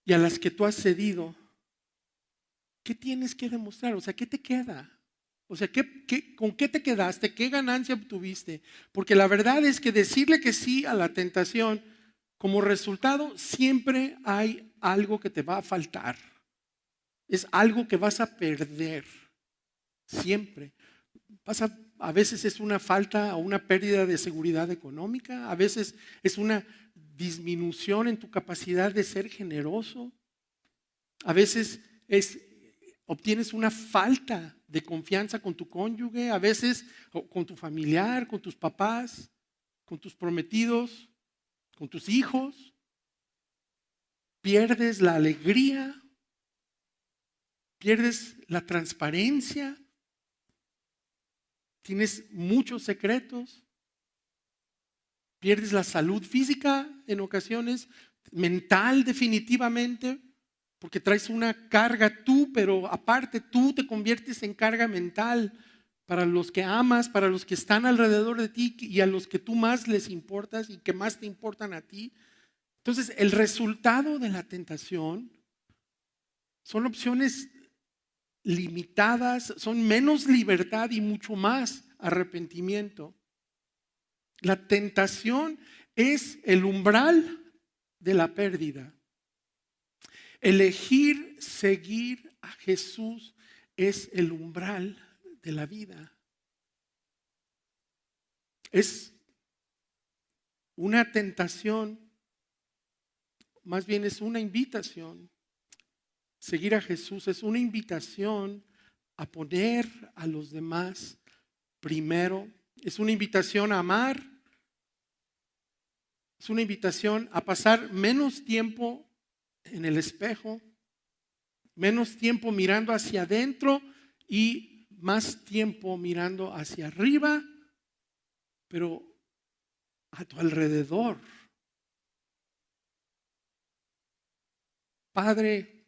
y a las que tú has cedido? ¿Qué tienes que demostrar? O sea, ¿qué te queda? O sea, ¿con qué te quedaste? ¿Qué ganancia obtuviste? Porque la verdad es que decirle que sí a la tentación, como resultado, siempre hay algo que te va a faltar. Es algo que vas a perder. Siempre. A veces es una falta o una pérdida de seguridad económica. A veces es una disminución en tu capacidad de ser generoso. A veces obtienes una falta de confianza con tu cónyuge, a veces con tu familiar, con tus papás, con tus prometidos, con tus hijos. Pierdes la alegría, pierdes la transparencia. tienes muchos secretos, pierdes la salud física en ocasiones, mental definitivamente, porque traes una carga tú, pero aparte tú te conviertes en carga mental para los que amas, para los que están alrededor de ti y a los que tú más les importas y que más te importan a ti. Entonces, el resultado de la tentación son opciones limitadas, son menos libertad y mucho más arrepentimiento. La tentación es el umbral de la pérdida. Elegir seguir a Jesús es el umbral de la vida. Es una tentación, más bien es una invitación. Seguir a Jesús es una invitación a poner a los demás primero. Es una invitación a amar. Es una invitación a pasar menos tiempo en el espejo, menos tiempo mirando hacia adentro y más tiempo mirando hacia arriba, pero a tu alrededor. Padre,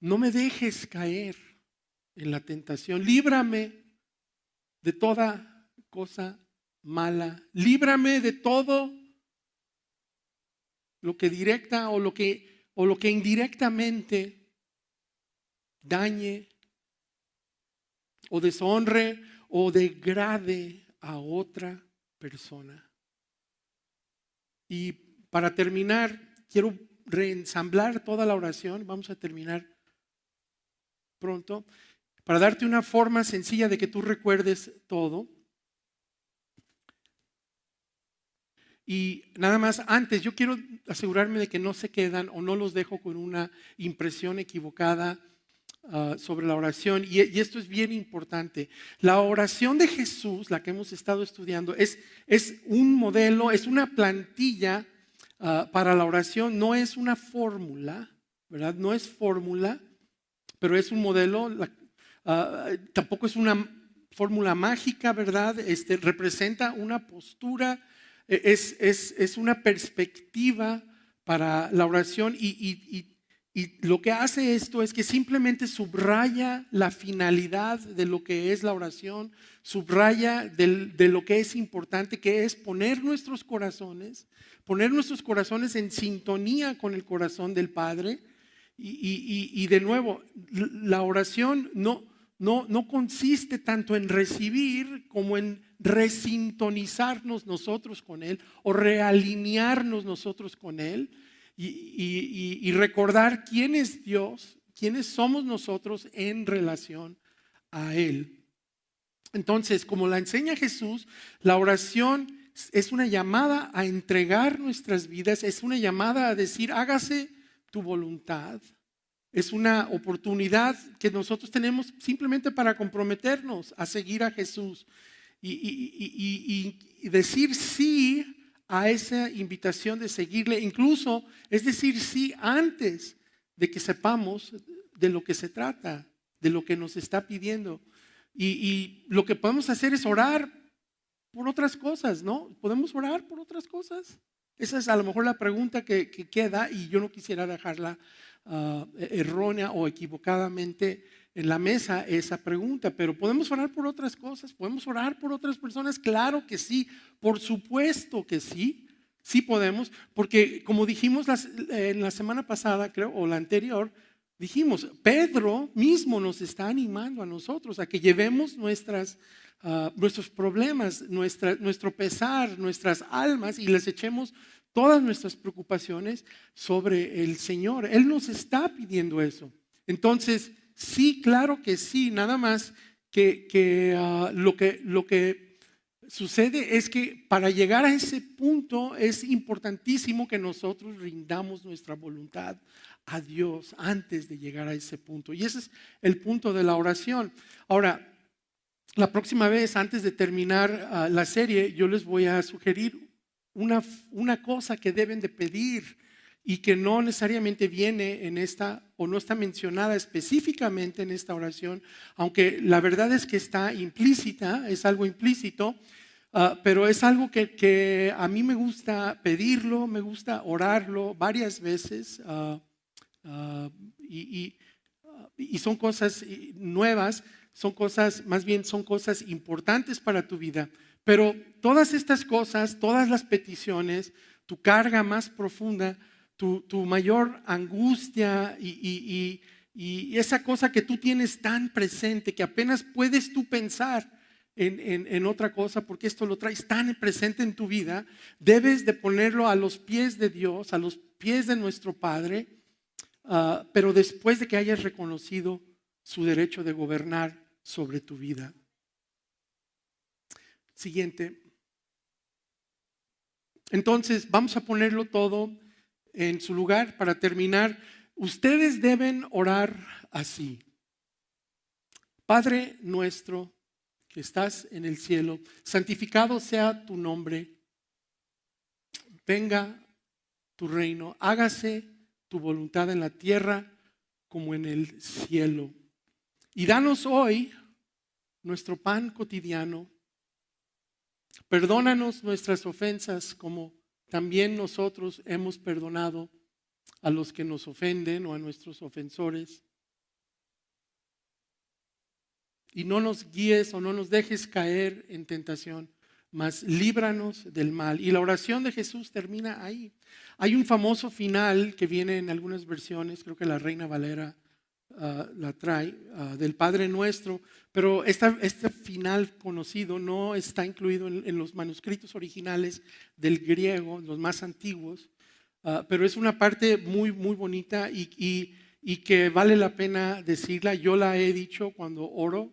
no me dejes caer en la tentación. Líbrame de toda cosa mala. Líbrame de todo lo que directa o lo que indirectamente dañe o deshonre o degrade a otra persona. Y para terminar, quiero reensamblar toda la oración. Vamos a terminar pronto, para darte una forma sencilla de que tú recuerdes todo. Y nada más antes, yo quiero asegurarme de que no se quedan o no los dejo con una impresión equivocada sobre la oración. Y esto es bien importante. La oración de Jesús, la que hemos estado estudiando, es un modelo, es una plantilla para la oración. No es una fórmula, ¿verdad? No es fórmula, pero es un modelo. Tampoco es una fórmula mágica, ¿verdad? Representa una postura. Es una perspectiva para la oración y lo que hace esto es que simplemente subraya la finalidad de lo que es la oración, subraya de lo que es importante, que es poner nuestros corazones en sintonía con el corazón del Padre. Y de nuevo, la oración no consiste tanto en recibir como en resintonizarnos nosotros con Él o realinearnos nosotros con Él y recordar quién es Dios, quiénes somos nosotros en relación a Él. Entonces, como la enseña Jesús, la oración es una llamada a entregar nuestras vidas, es una llamada a decir, hágase tu voluntad. Es una oportunidad que nosotros tenemos simplemente para comprometernos a seguir a Jesús y decir sí a esa invitación de seguirle. Incluso es decir sí antes de que sepamos de lo que se trata, de lo que nos está pidiendo. Y lo que podemos hacer es orar por otras cosas, ¿no? ¿Podemos orar por otras cosas? Esa es a lo mejor la pregunta que queda y yo no quisiera dejarla errónea o equivocadamente en la mesa esa pregunta, pero ¿podemos orar por otras cosas? ¿Podemos orar por otras personas? Claro que sí, por supuesto que sí, sí podemos, porque como dijimos en la semana pasada, creo, o la anterior, dijimos, Pedro mismo nos está animando a nosotros a que llevemos nuestros problemas, nuestro pesar, nuestras almas y les echemos todas nuestras preocupaciones sobre el Señor. Él nos está pidiendo eso. Entonces, sí, claro que sí, nada más que lo que sucede es que para llegar a ese punto es importantísimo que nosotros rindamos nuestra voluntad a Dios antes de llegar a ese punto. Y ese es el punto de la oración. Ahora, la próxima vez, antes de terminar la serie, yo les voy a sugerir una cosa que deben de pedir y que no necesariamente viene en esta o no está mencionada específicamente en esta oración, aunque la verdad es que está implícita, es algo implícito, pero es algo que a mí me gusta pedirlo, me gusta orarlo varias veces uh, y, y son cosas nuevas, son cosas, más bien son cosas importantes para tu vida. Pero todas estas cosas, todas las peticiones, tu carga más profunda, tu mayor angustia y esa cosa que tú tienes tan presente que apenas puedes tú pensar en otra cosa porque esto lo traes tan presente en tu vida, debes de ponerlo a los pies de Dios, a los pies de nuestro Padre, pero después de que hayas reconocido su derecho de gobernar sobre tu vida. Siguiente. Entonces, vamos a ponerlo todo en su lugar para terminar. Ustedes deben orar así. Padre nuestro que estás en el cielo, santificado sea tu nombre. Venga tu reino, hágase tu voluntad en la tierra como en el cielo. Y danos hoy nuestro pan cotidiano. Perdónanos nuestras ofensas como también nosotros hemos perdonado a los que nos ofenden o a nuestros ofensores. Y no nos guíes o no nos dejes caer en tentación, mas líbranos del mal. Y la oración de Jesús termina ahí. Hay un famoso final que viene en algunas versiones, creo que la Reina Valera la trae, del Padre Nuestro, pero este final conocido no está incluido en los manuscritos originales del griego, los más antiguos, pero es una parte muy, muy bonita y que vale la pena decirla. Yo la he dicho cuando oro,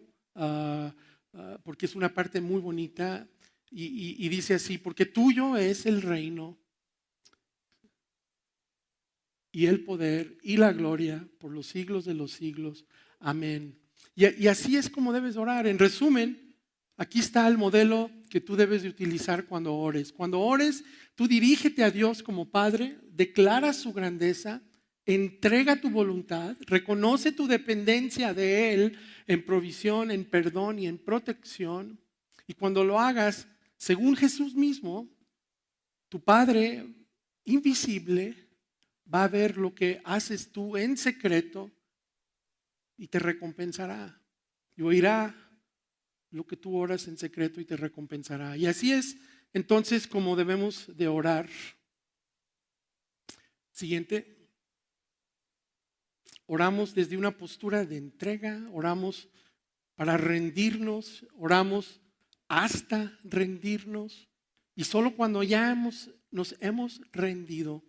porque es una parte muy bonita y dice así: porque tuyo es el reino y el poder y la gloria por los siglos de los siglos. Amén. Y así es como debes orar. En resumen, aquí está el modelo que tú debes de utilizar cuando ores. Cuando ores, tú dirígete a Dios como Padre, declara su grandeza, entrega tu voluntad, reconoce tu dependencia de Él en provisión, en perdón y en protección. Y cuando lo hagas, según Jesús mismo, tu Padre invisible va a ver lo que haces tú en secreto y te recompensará. Y oirá lo que tú oras en secreto y te recompensará. Y así es entonces como debemos de orar. Siguiente. Oramos desde una postura de entrega, oramos para rendirnos, oramos hasta rendirnos. Y solo cuando ya nos hemos rendido,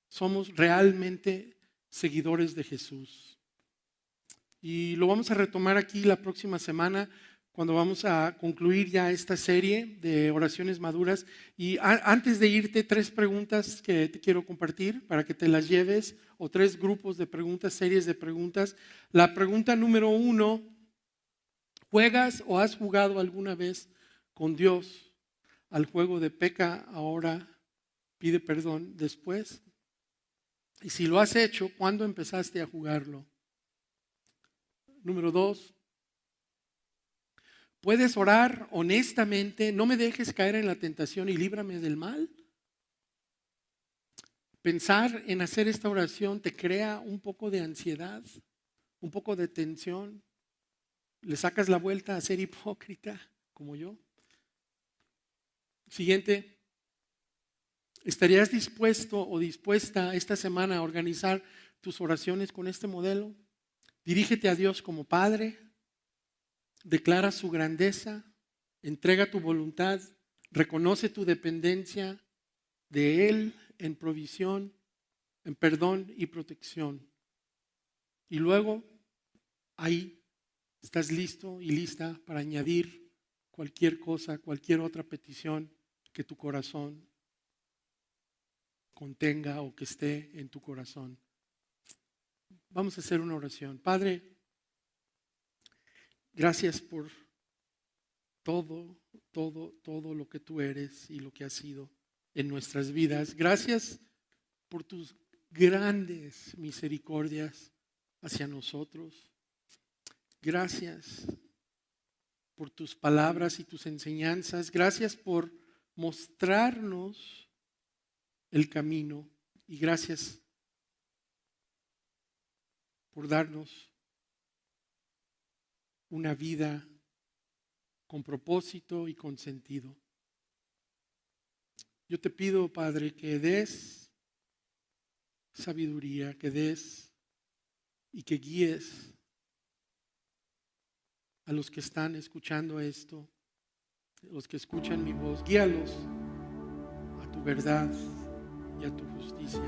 somos realmente seguidores de Jesús. Y lo vamos a retomar aquí la próxima semana, cuando vamos a concluir ya esta serie de oraciones maduras. Y antes de irte, 3 preguntas que te quiero compartir para que te las lleves, o 3 grupos de preguntas, series de preguntas. La pregunta número 1: ¿juegas o has jugado alguna vez con Dios al juego de peca ahora, pide perdón después? Y si lo has hecho, ¿cuándo empezaste a jugarlo? Número 2, ¿puedes orar honestamente? No me dejes caer en la tentación y líbrame del mal. Pensar en hacer esta oración te crea un poco de ansiedad, un poco de tensión. Le sacas la vuelta a ser hipócrita, como yo. Siguiente. ¿Estarías dispuesto o dispuesta esta semana a organizar tus oraciones con este modelo? Dirígete a Dios como Padre, declara su grandeza, entrega tu voluntad, reconoce tu dependencia de Él en provisión, en perdón y protección. Y luego ahí estás listo y lista para añadir cualquier cosa, cualquier otra petición que tu corazón contenga o que esté en tu corazón. Vamos a hacer una oración. Padre, gracias por todo lo que tú eres y lo que has sido en nuestras vidas. Gracias por tus grandes misericordias hacia nosotros. Gracias por tus palabras y tus enseñanzas. Gracias por mostrarnos el camino. Y gracias por darnos una vida con propósito y con sentido. Yo te pido, Padre, que des sabiduría, que des y que guíes a los que están escuchando esto, los que escuchan mi voz. Guíalos a tu verdad y a tu justicia.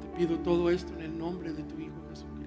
Te pido todo esto en el nombre de tu Hijo Jesucristo.